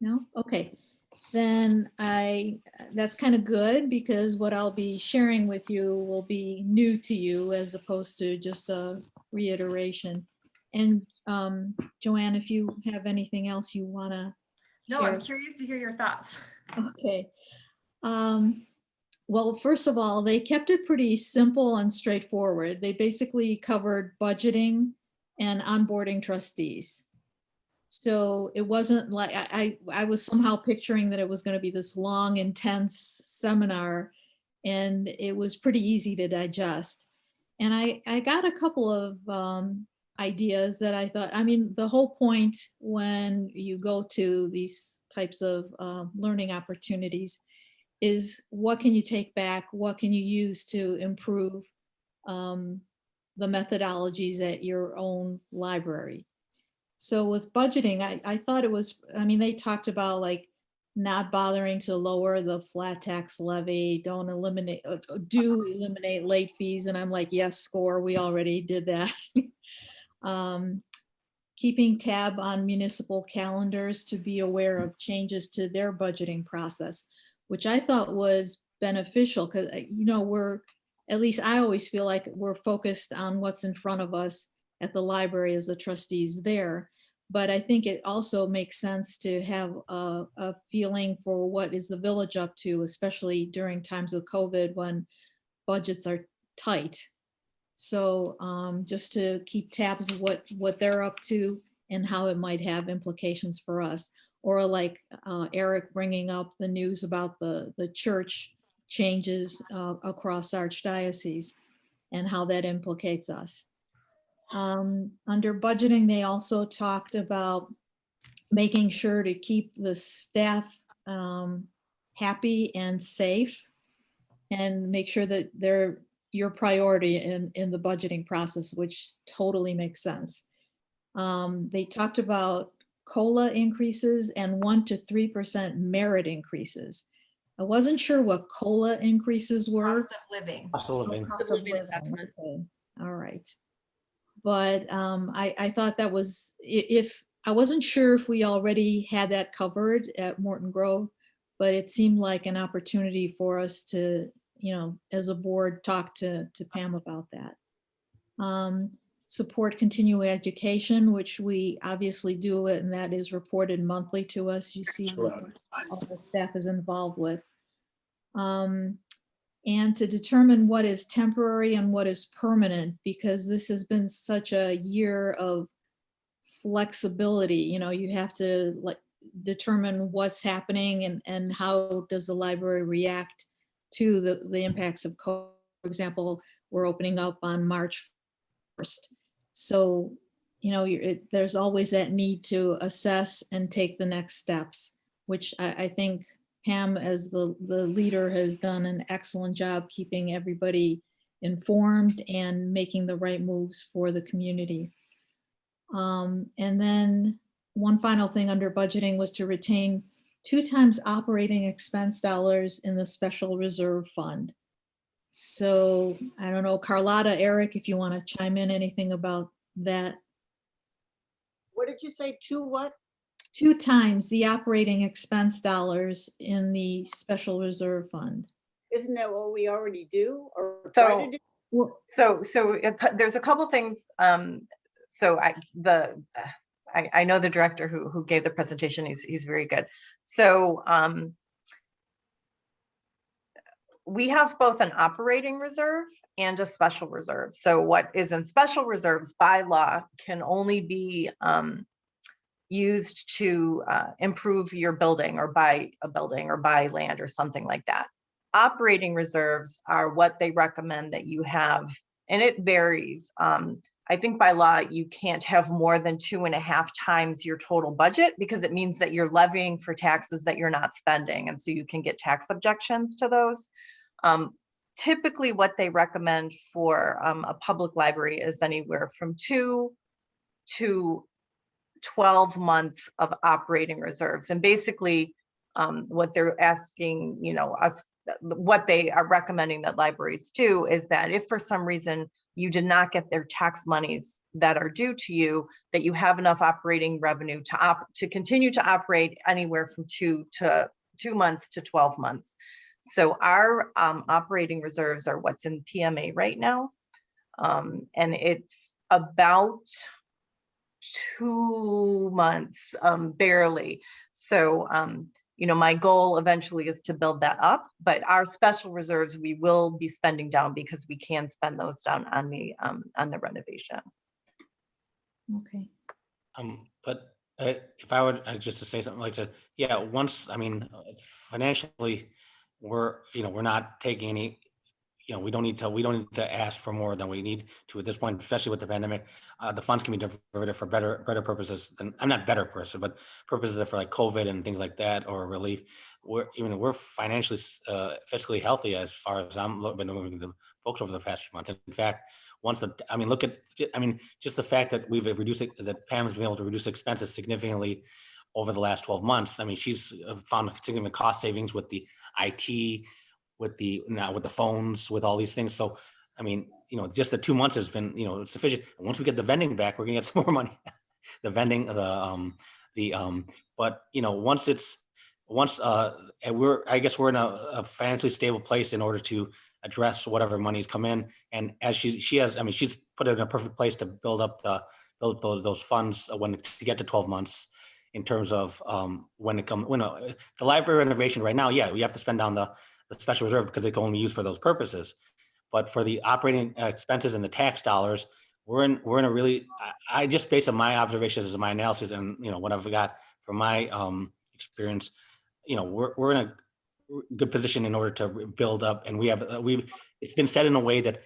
No? Okay. Then that's kind of good because what I'll be sharing with you will be new to you as opposed to just a reiteration. And Joanne, if you have anything else you want to No, share. I'm curious to hear your thoughts. Okay. Well, first of all, they kept it pretty simple and straightforward. They basically covered budgeting and onboarding trustees. So it wasn't like I was somehow picturing that it was going to be this long, intense seminar, and it was pretty easy to digest. And I got a couple of ideas that I thought, I mean, the whole point when you go to these types of learning opportunities is what can you take back? What can you use to improve the methodologies at your own library? So with budgeting, I thought it was, I mean, they talked about like not bothering to lower the flat tax levy, don't eliminate, do eliminate late fees. And I'm like, yes, score, we already did that. Keeping tab on municipal calendars to be aware of changes to their budgeting process, which I thought was beneficial because, you know, we're, at least I always feel like we're focused on what's in front of us at the library as the trustees there. But I think it also makes sense to have a feeling for what is the village up to, especially during times of COVID when budgets are tight. So just to keep tabs of what they're up to and how it might have implications for us. Or like Eric bringing up the news about the church changes across Archdiocese and how that implicates us. Under budgeting, they also talked about making sure to keep the staff happy and safe and make sure that they're your priority in the budgeting process, which totally makes sense. They talked about COLA increases and 1% to 3% merit increases. I wasn't sure what COLA increases were. Cost of living. Cost of living. Cost of Living living, assessment. okay. All right. But I thought that was, if I wasn't sure if we already had that covered at Morton Grove, but it seemed like an opportunity for us to, you know, as a board, talk to Pam about that. Support continuing education, which we obviously do it, and that is reported monthly to us. You see what all the staff is involved with. And to determine what is temporary and what is permanent, because this has been such a year of flexibility. You know, you have to like determine what's happening and how does the library react to the impacts of COVID. For example, we're opening up on March 1st. So, you know, there's always that need to assess and take the next steps, which I think Pam, as the leader, has done an excellent job keeping everybody informed and making the right moves for the community. And then one final thing under budgeting was to retain 2 times operating expense dollars in the special reserve fund. So I don't know, Carlotta, Eric, if you want to chime in anything about that. What did you say? Two what? 2 times the operating expense dollars in the special reserve fund. Isn't that what we already do or So- try to do? Well, There's a couple things. So I know the director who gave the presentation. He's very good. So we have both an operating reserve and a special reserve. So what is in special reserves by law can only be used to improve your building or buy a building or buy land or something like that. Operating reserves are what they recommend that you have, and it varies. I think by law, you can't have more than 2.5 times your total budget because it means that you're levying for taxes that you're not spending. And so you can get tax objections to those. Typically what they recommend for a public library is anywhere from 2 to 12 months of operating reserves. And basically what they're asking, us, what they are recommending that libraries do is that if for some reason you did not get their tax monies that are due to you, that you have enough operating revenue to continue to operate anywhere from 2 months to 12 months. So our operating reserves are what's in PMA right now. And it's about 2 months, barely. So, my goal eventually is to build that up, but our special reserves, we will be spending down because we can spend those down on the renovation. okay. But if I would just to say something like that, yeah, financially, we're not taking any, we don't need to ask for more than we need to at this point, especially with the pandemic. The funds can be diverted for better purposes than, I'm not better person, but purposes for like COVID and things like that, or relief. We're financially, fiscally healthy as far as been looking at the folks over the past few months. In fact, just the fact that we've reduced that Pam's been able to reduce expenses significantly over the last 12 months. I mean, she's found significant cost savings with the IT, with the phones, with all these things. So, just the 2 months has been, sufficient. And once we get the vending back, we're gonna get some more money. The vending, but I guess we're in a financially stable place in order to address whatever money's come in. And as she's put it in a perfect place to build those funds to get to 12 months in terms of the library renovation right now. Yeah, we have to spend down the special reserve because it can only be used for those purposes. But for the operating expenses and the tax dollars, we're in a really, I just based on my observations and my analysis and what I've got from my experience, we're in a good position in order to build up. And it's been said in a way that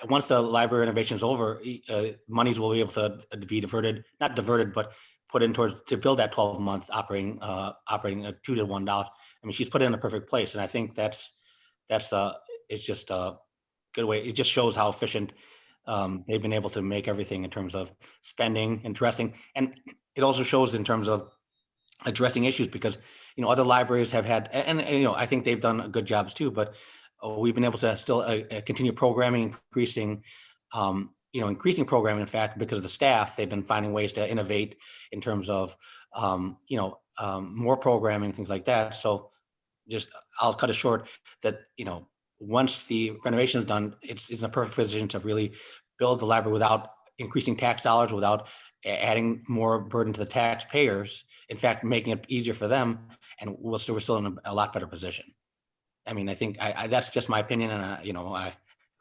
once the library renovation is over, monies will be able to be not diverted, but put in to build that 12-month operating $2 to $1. I mean, she's put it in a perfect place. And I think it's just a good way. It just shows how efficient they've been able to make everything in terms of spending and addressing. And it also shows in terms of addressing issues because, other libraries have had, and I think they've done good jobs too, but we've been able to still continue programming, increasing programming. In fact, because of the staff, they've been finding ways to innovate in terms of, more programming, things like that. So I'll cut it short that, once the renovation is done, it's in a perfect position to really build the library without increasing tax dollars, without adding more burden to the taxpayers. In fact, making it easier for them, and we're still in a lot better position. I mean, I think that's just my opinion, and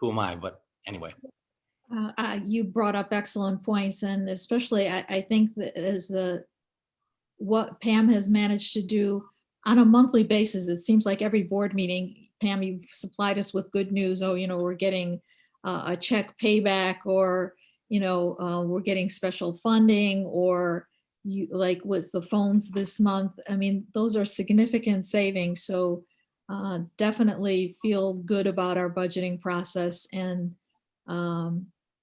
who am I? But anyway. You brought up excellent points, and especially I think that what Pam has managed to do on a monthly basis. It seems like every board meeting, Pam, you've supplied us with good news. Oh, we're getting a check payback, or we're getting special funding, or like with the phones this month. I mean, those are significant savings. So definitely feel good about our budgeting process. And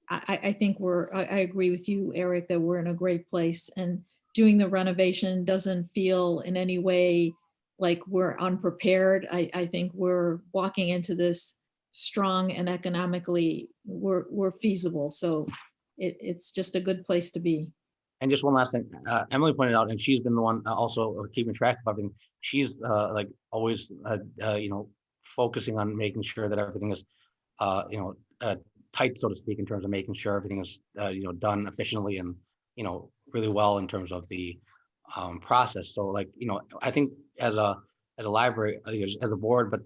I think I agree with you, Eric, that we're in a great place, and doing the renovation doesn't feel in any way like we're unprepared. I think we're walking into this strong, and economically we're feasible. So it's just a good place to be. And just one last thing, Emily pointed out, and she's been the one also keeping track of everything. She's like always, focusing on making sure that everything is, tight, so to speak, in terms of making sure everything is, done efficiently and, really well in terms of the process. So like, I think as a library, as a board, but,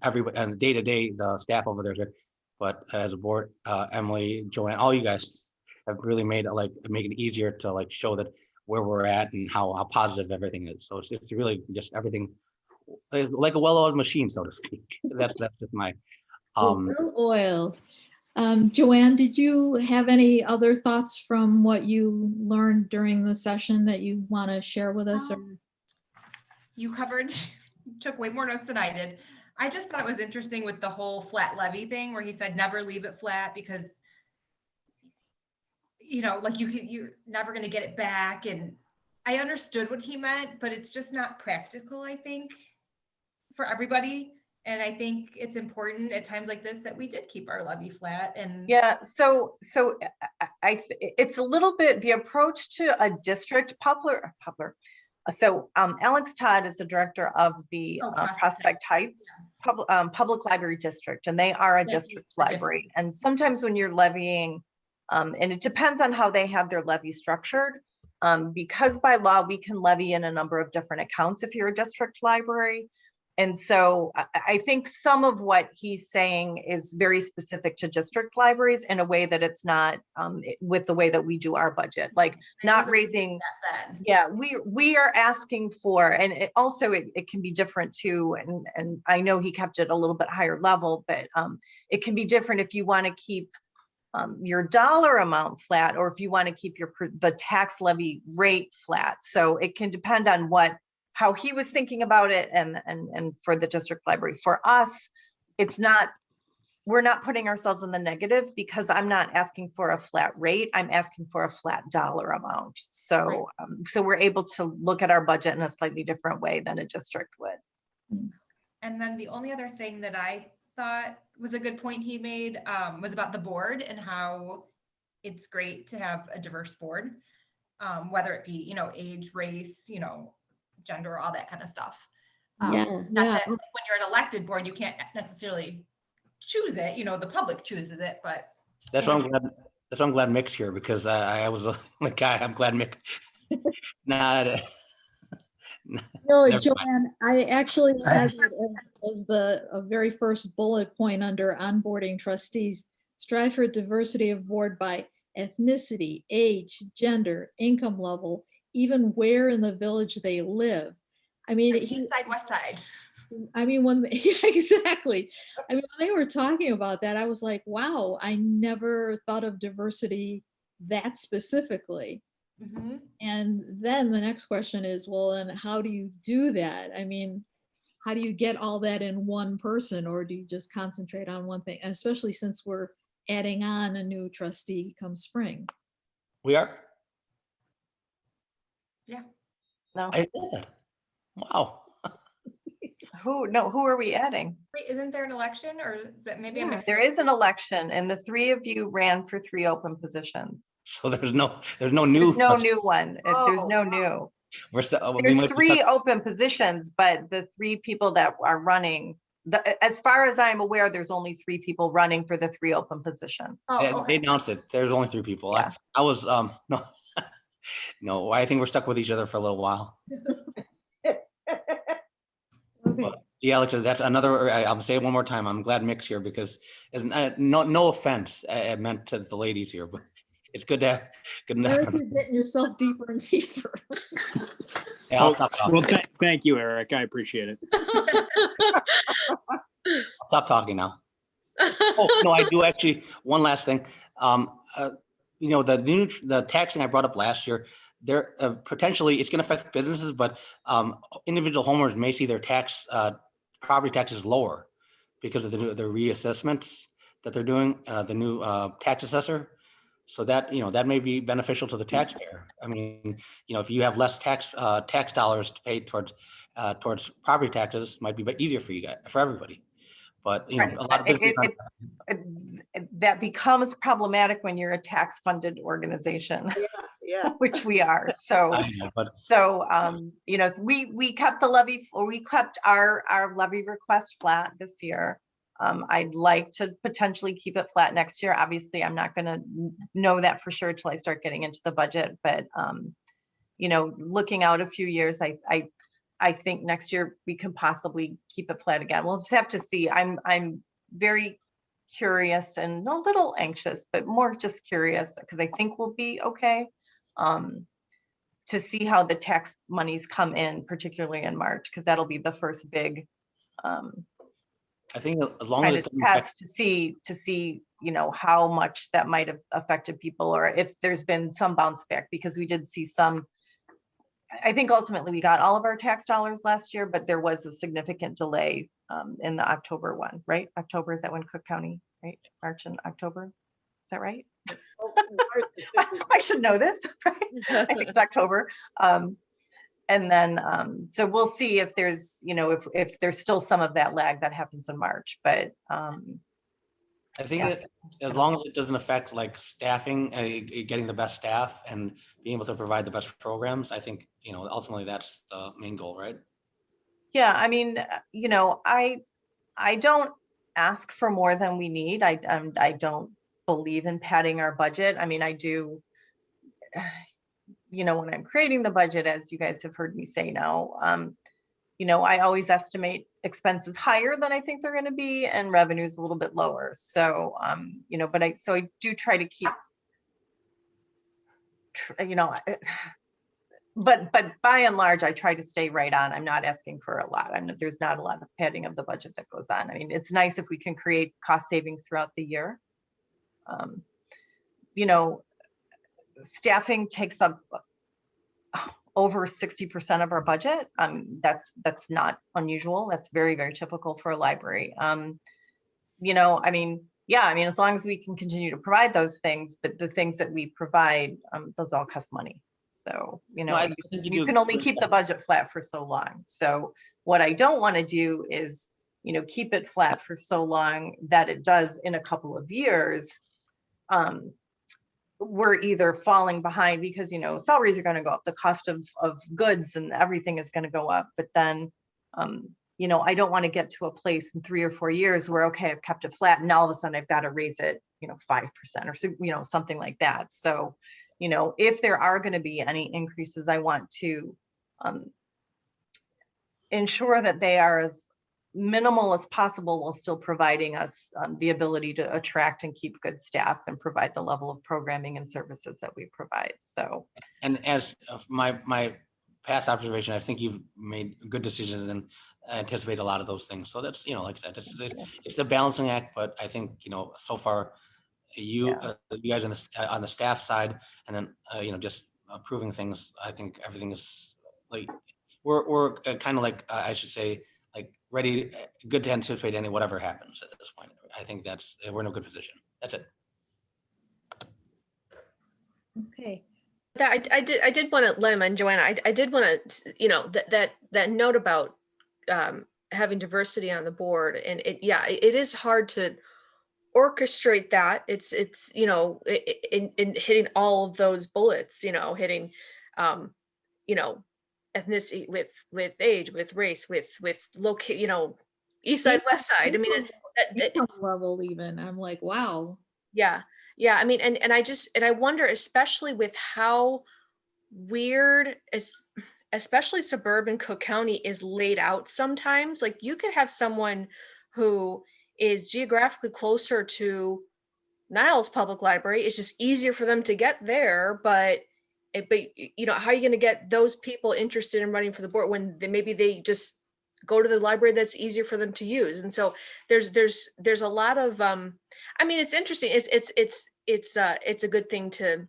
everybody and day to day, the staff over there is good. But as a board, Emily, Joanne, all you guys have really made make it easier to show that where we're at and how positive everything is. So it's really just everything like a well-oiled machine, so to speak. That's just my Oil. Joanne, did you have any other thoughts from what you learned during the session that you want to share with us? You took way more notes than I did. I just thought it was interesting with the whole flat levy thing where he said never leave it flat because you're never going to get it back. And I understood what he meant, but it's just not practical, I think, for everybody. And I think it's important at times like this that we did keep our levy flat. And yeah, so it's a little bit the approach to a district Poplar. So Alex Todd is the director of the Prospect Heights Public Library District, and they are a district library. And sometimes when you're levying, and it depends on how they have their levy structured, because by law, we can levy in a number of different accounts if you're a district library. And so I think some of what he's saying is very specific to district libraries in a way that it's not with the way that we do our budget, like not raising. Yeah, we are asking for, and it can be different too. And I know he kept it a little bit higher level, but it can be different if you want to keep your dollar amount flat, or if you want to keep the tax levy rate flat. So it can depend on how he was thinking about it, and for the district library. For us, we're not putting ourselves in the negative because I'm not asking for a flat rate. I'm asking for a flat dollar amount. So so we're able to look at our budget in a slightly different way than a district would. And then the only other thing that I thought was a good point he made was about the board and how it's great to have a diverse board, whether it be, age, race, gender, all that kind of stuff. Not that when you're an elected board, you can't necessarily choose it, the public chooses it, but. That's why I'm glad Mick's here, because I was like, I'm glad Mick. No, Joanne, I actually had it as the very first bullet point under onboarding trustees. Strive for diversity of board by ethnicity, age, gender, income level, even where in the village they live. I mean, East side, west side. I mean, exactly. I mean, when they were talking about that, I was like, wow, I never thought of diversity that specifically. Mm-hmm. And then the next question is, well, and how do you do that? I mean, how do you get all that in one person, or do you just concentrate on one thing? And especially since we're adding on a new trustee come spring. We are? Yeah. No. I did. Wow. Who are we adding? Wait, isn't there an election, or is that maybe I'm There is an election, and the three of you ran for 3 open positions. So there's no new. There's no new one. There's no new. There's 3 open positions, but the 3 people that are running, as far as I'm aware, there's only 3 people running for the 3 open positions. They announced it. There's only 3 people. Yeah. I was no, I think we're stuck with each other for a little while. But, yeah, Alex, that's another. I'll say it one more time. I'm glad Mick's here, because no offense I meant to the ladies here, but it's good to have. Eric, you're getting yourself deeper and deeper. Yeah, I'll stop talking. Well, thank you, Eric. I appreciate it. I'll stop talking now. Oh no, I do actually. One last thing. The taxing I brought up last year, there potentially it's going to affect businesses, but individual homeowners may see their tax property taxes lower because of the reassessments that they're doing, the new tax assessor. So that, that may be beneficial to the taxpayer. I mean, if you have less tax dollars to pay towards property taxes, might be easier for you guys, for everybody. But, Right. a lot of It- business. that becomes problematic when you're a tax funded organization, Yeah. which we are. So, I know, but we kept the levy, or we kept our levy request flat this year. I'd like to potentially keep it flat next year. Obviously, I'm not going to know that for sure till I start getting into the budget. But looking out a few years, I think next year we can possibly keep it flat again. We'll just have to see. I'm very curious and a little anxious, but more just curious because I think we'll be okay. To see how the tax monies come in, particularly in March, because that'll be the first big I think as long as kind it of doesn't affect, test to see how much that might have affected people, or if there's been some bounce back, because we did see some. I think ultimately we got all of our tax dollars last year, but there was a significant delay in the October one, right? October, is that when Cook County, right? March and October, is that right? Oh, March is 50. I should know this, right? I think it's October. And then, so we'll see if there's, if there's still some of that lag that happens in March, but I think yeah, that as long as it doesn't affect like staffing, getting the best staff and being able to provide the best programs, I think, ultimately that's the main goal, right? yeah, I mean, I don't ask for more than we need. I don't believe in padding our budget. I mean, I do, when I'm creating the budget, as you guys have heard me say now, I always estimate expenses higher than I think they're going to be, and revenues a little bit lower. So, but I do try to keep, but by and large, I try to stay right on. I'm not asking for a lot. There's not a lot of padding of the budget that goes on. I mean, it's nice if we can create cost savings throughout the year. Staffing takes up over 60% of our budget. That's not unusual. That's very, very typical for a library. I mean, as long as we can continue to provide those things, but the things that we provide, those all cost money. So, I think you do can only good keep the stuff. budget flat for so long. So what I don't want to do is, keep it flat for so long that it does in a couple of years, we're either falling behind because, salaries are going to go up, the cost of goods and everything is going to go up. But then, I don't want to get to a place in 3 or 4 years where, okay, I've kept it flat and all of a sudden I've got to raise it, 5% or, something like that. So, if there are going to be any increases, I want to ensure that they are as minimal as possible while still providing us the ability to attract and keep good staff and provide the level of programming and services that we provide. So, And as of my past observation, I think you've made good decisions and anticipate a lot of those things. So that's, like I said, it's the balancing act, but I think, so far you guys on the staff side, and then, just approving things, I think everything is like, we're kind of like, I should say, like ready, good to anticipate whatever happens at this point. I think we're in a good position. That's it. Okay. That I did want to, Lem and Joanna, I did want to, that note about having diversity on the board, and it is hard to orchestrate that. It's in hitting all of those bullets, hitting ethnicity with age, with race, with locate, east side, west side. I mean, Income level even. I'm like, wow. yeah. I mean, and I wonder, especially with how weird, especially suburban Cook County is laid out sometimes. Like you could have someone who is geographically closer to Niles Public Library. It's just easier for them to get there, but how are you going to get those people interested in running for the board when maybe they just go to the library that's easier for them to use? And so there's a lot of I mean, it's interesting. It's a good thing to,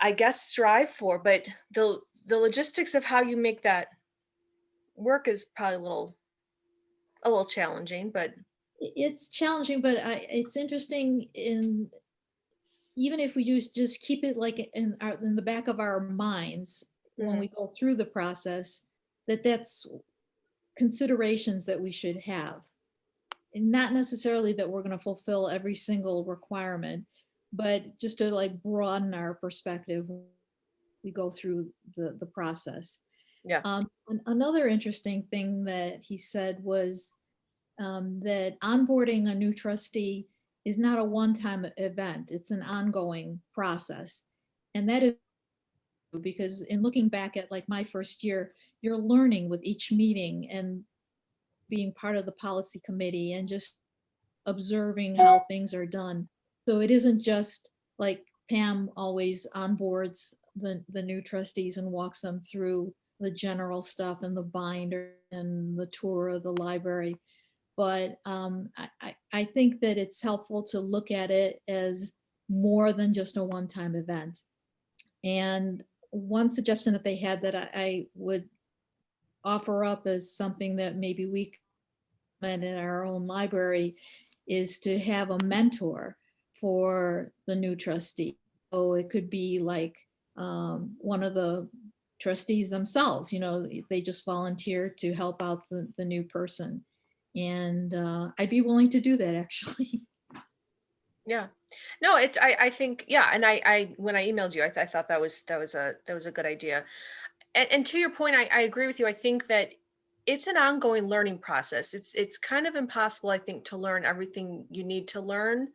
I guess, strive for, but the logistics of how you make that work is probably a little a little challenging, but It's challenging, but it's interesting even if we just keep it like in the back of our minds when we go through the process, that's considerations that we should have. And not necessarily that we're going to fulfill every single requirement, but just to like broaden our perspective when we go through the process. yeah. Another interesting thing that he said was that onboarding a new trustee is not a one-time event. It's an ongoing process. And that is because in looking back at like my first year, you're learning with each meeting and being part of the policy committee and just observing how things are done. So it isn't just like Pam always onboards the new trustees and walks them through the general stuff and the binder and the tour of the library. But I think that it's helpful to look at it as more than just a one-time event. And one suggestion that they had that I would offer up as something that maybe we could implement in our own library is to have a mentor for the new trustee. So it could be like one of the trustees themselves, they just volunteer to help out the new person. And I'd be willing to do that actually. Yeah, no, I think, yeah. And I when I emailed you, I thought that was a good idea. And to your point, I agree with you. I think that it's an ongoing learning process. It's kind of impossible, I think, to learn everything you need to learn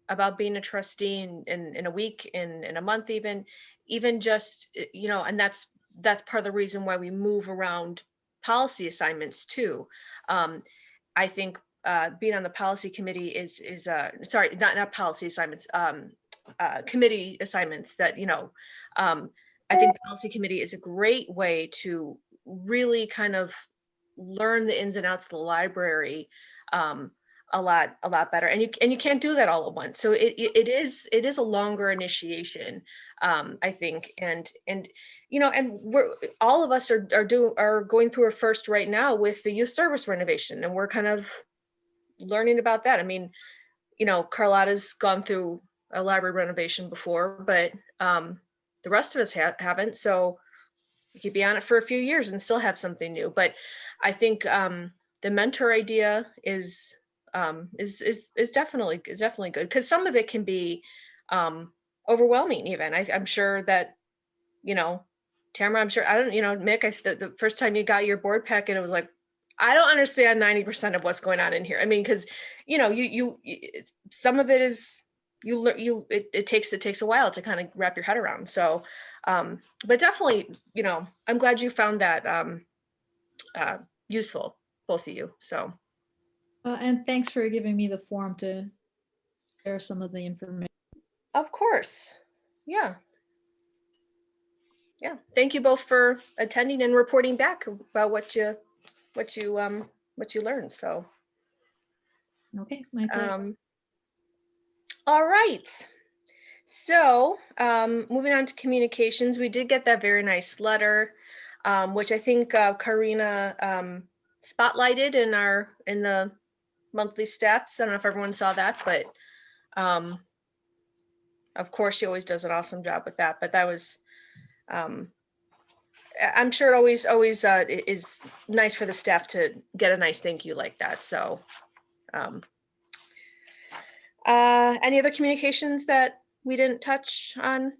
about being a trustee in a week, in a month, even just, and that's part of the reason why we move around policy assignments too. I think being on the policy committee is sorry, not policy assignments, committee assignments that, I think policy committee is a great way to really kind of learn the ins and outs of the library a lot better. And you can't do that all at once. So it is a longer initiation, I think. And we're all of us are going through a first right now with the youth service renovation, and we're kind of learning about that. I mean, Carlotta's gone through a library renovation before, but the rest of us haven't. So you could be on it for a few years and still have something new. But I think the mentor idea is definitely good, because some of it can be overwhelming. Even I'm sure that, Tamara, I'm sure, I don't, Mick, the first time you got your board packet, it was like, I don't understand 90% of what's going on in here. I mean, because some of it is it takes a while to kind of wrap your head around. So but definitely, I'm glad you found that useful, both of you. So And thanks for giving me the form to share some of the information. of course. Yeah, thank you both for attending and reporting back about what you learned. So Okay, my pleasure. all right. So moving on to communications, we did get that very nice letter, which I think Karina spotlighted in the monthly stats. I don't know if everyone saw that, but of course she always does an awesome job with that. But that was, I'm sure it always is nice for the staff to get a nice thank you like that. So any other communications that we didn't touch on?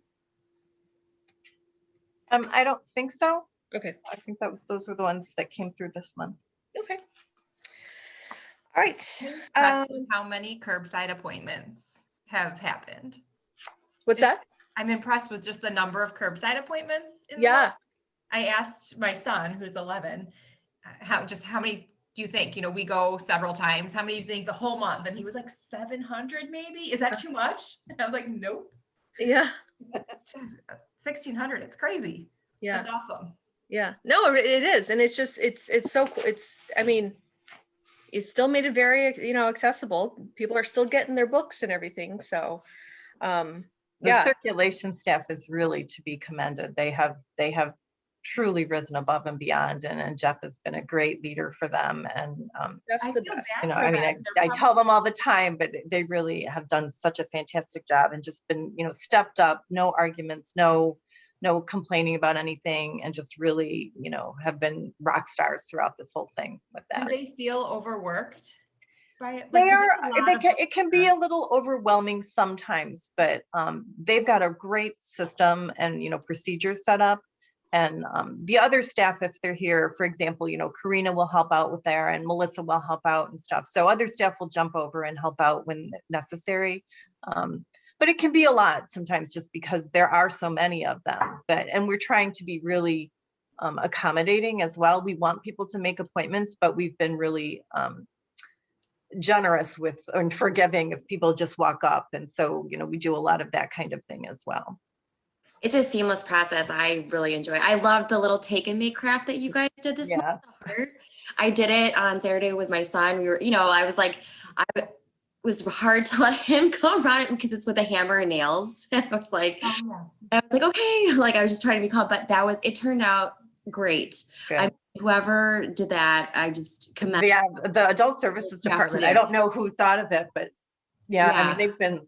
I don't think so. Okay. I think those were the ones that came through this month. Okay. All right. Impressed with how many curbside appointments have happened. What's that? I'm impressed with just the number of curbside appointments. Yeah. I asked my son, who's 11, how many do you think? We go several times. How many do you think the whole month? And he was like 700 maybe. Is that too much? And I was like, nope. Yeah. 1,600. It's crazy. Yeah. That's awesome. Yeah. No, it is. And it's just, it's so cool. I mean, it still made it very, accessible. People are still getting their books and everything. So, The circulation staff is really to be commended. They have truly risen above and beyond, and Jeff has been a great leader for them. And, Jeff's I the feel best. bad you know, for I mean, them. I tell them all the time, but they really have done such a fantastic job and just been, you know, stepped up, no arguments, no complaining about anything, and just really, you know, have been rock stars throughout this whole thing with Do that. they feel overworked by it? They 'cause are, it's a lot of it can be work. a little overwhelming sometimes, but they've got a great system and, you know, procedures set up. And the other staff, if they're here, for example, you know, Karina will help out with there and Melissa will help out and stuff. So other staff will jump over and help out when necessary. But it can be a lot sometimes just because there are so many of them. And we're trying to be really accommodating as well. We want people to make appointments, but we've been really generous with and forgiving if people just walk up. And so, you know, we do a lot of that kind of thing as well. It's a seamless process. I really enjoy it. I love the little take and make craft that you guys did this Yeah. summer. I did it on Saturday with my son. We were, you know, I was like, I was hard to let him go around it because it's with a hammer and nails. I was like, okay, like I was just trying to be calm, but it turned out great. Good. Whoever did that, I just commend. Yeah, the adult services You have to department, I do. don't know who thought of it, but yeah, I Yeah. mean,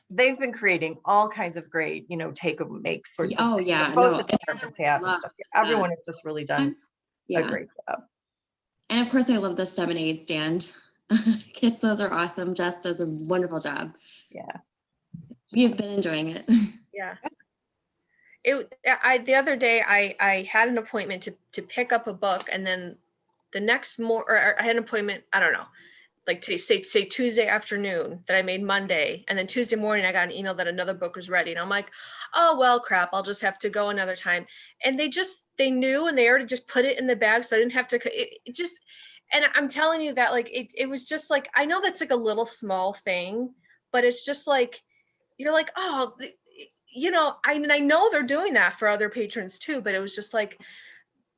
they've been creating all kinds of great, you know, take and make sorts of Oh things yeah, that both no, the departments have and love stuff. Everyone has just really done a yeah. great job. And of course, I love the STEM and aid stand. Kids, those are awesome. Jess does a wonderful job. Yeah. We've been enjoying it. Yeah. The other day I had an appointment to pick up a book, and then the next or I had an appointment, I don't know, like to say Tuesday afternoon that I made Monday, and then Tuesday morning I got an email that another book was ready, and I'm like, oh well, crap, I'll just have to go another time. And they knew, and they already just put it in the bag, so I didn't have to. It just, and I'm telling you that like it was just like, I know that's like a little small thing, but it's just like, you're like, oh, you know, I mean, I know they're doing that for other patrons too, but it was just like,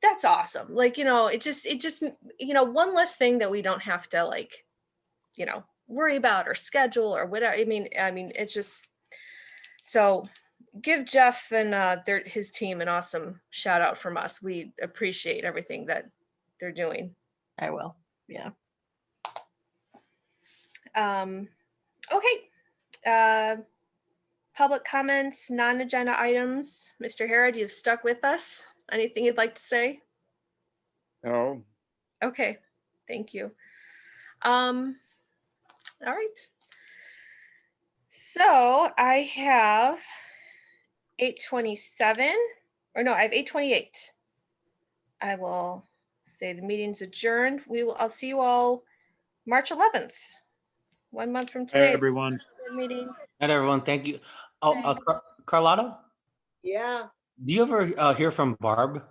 that's awesome. Like, you know, it just, you know, one less thing that we don't have to like, you know, worry about or schedule or whatever. I mean, it's just, so give Jeff and his team an awesome shout out from us. We appreciate everything that they're doing. I will. Yeah. Okay. Public comments, non-agenda items. Mr. Harrod, you've stuck with us. Anything you'd like to say? No. Okay, thank you. All right. So I have 8:27, or no, I have 8:28. I will say the meeting's adjourned. I'll see you all March 11th, 1 month from Hey, today. everyone. Meeting. And everyone, thank you. Oh, Carlotta, Yeah. do you ever hear from Barb?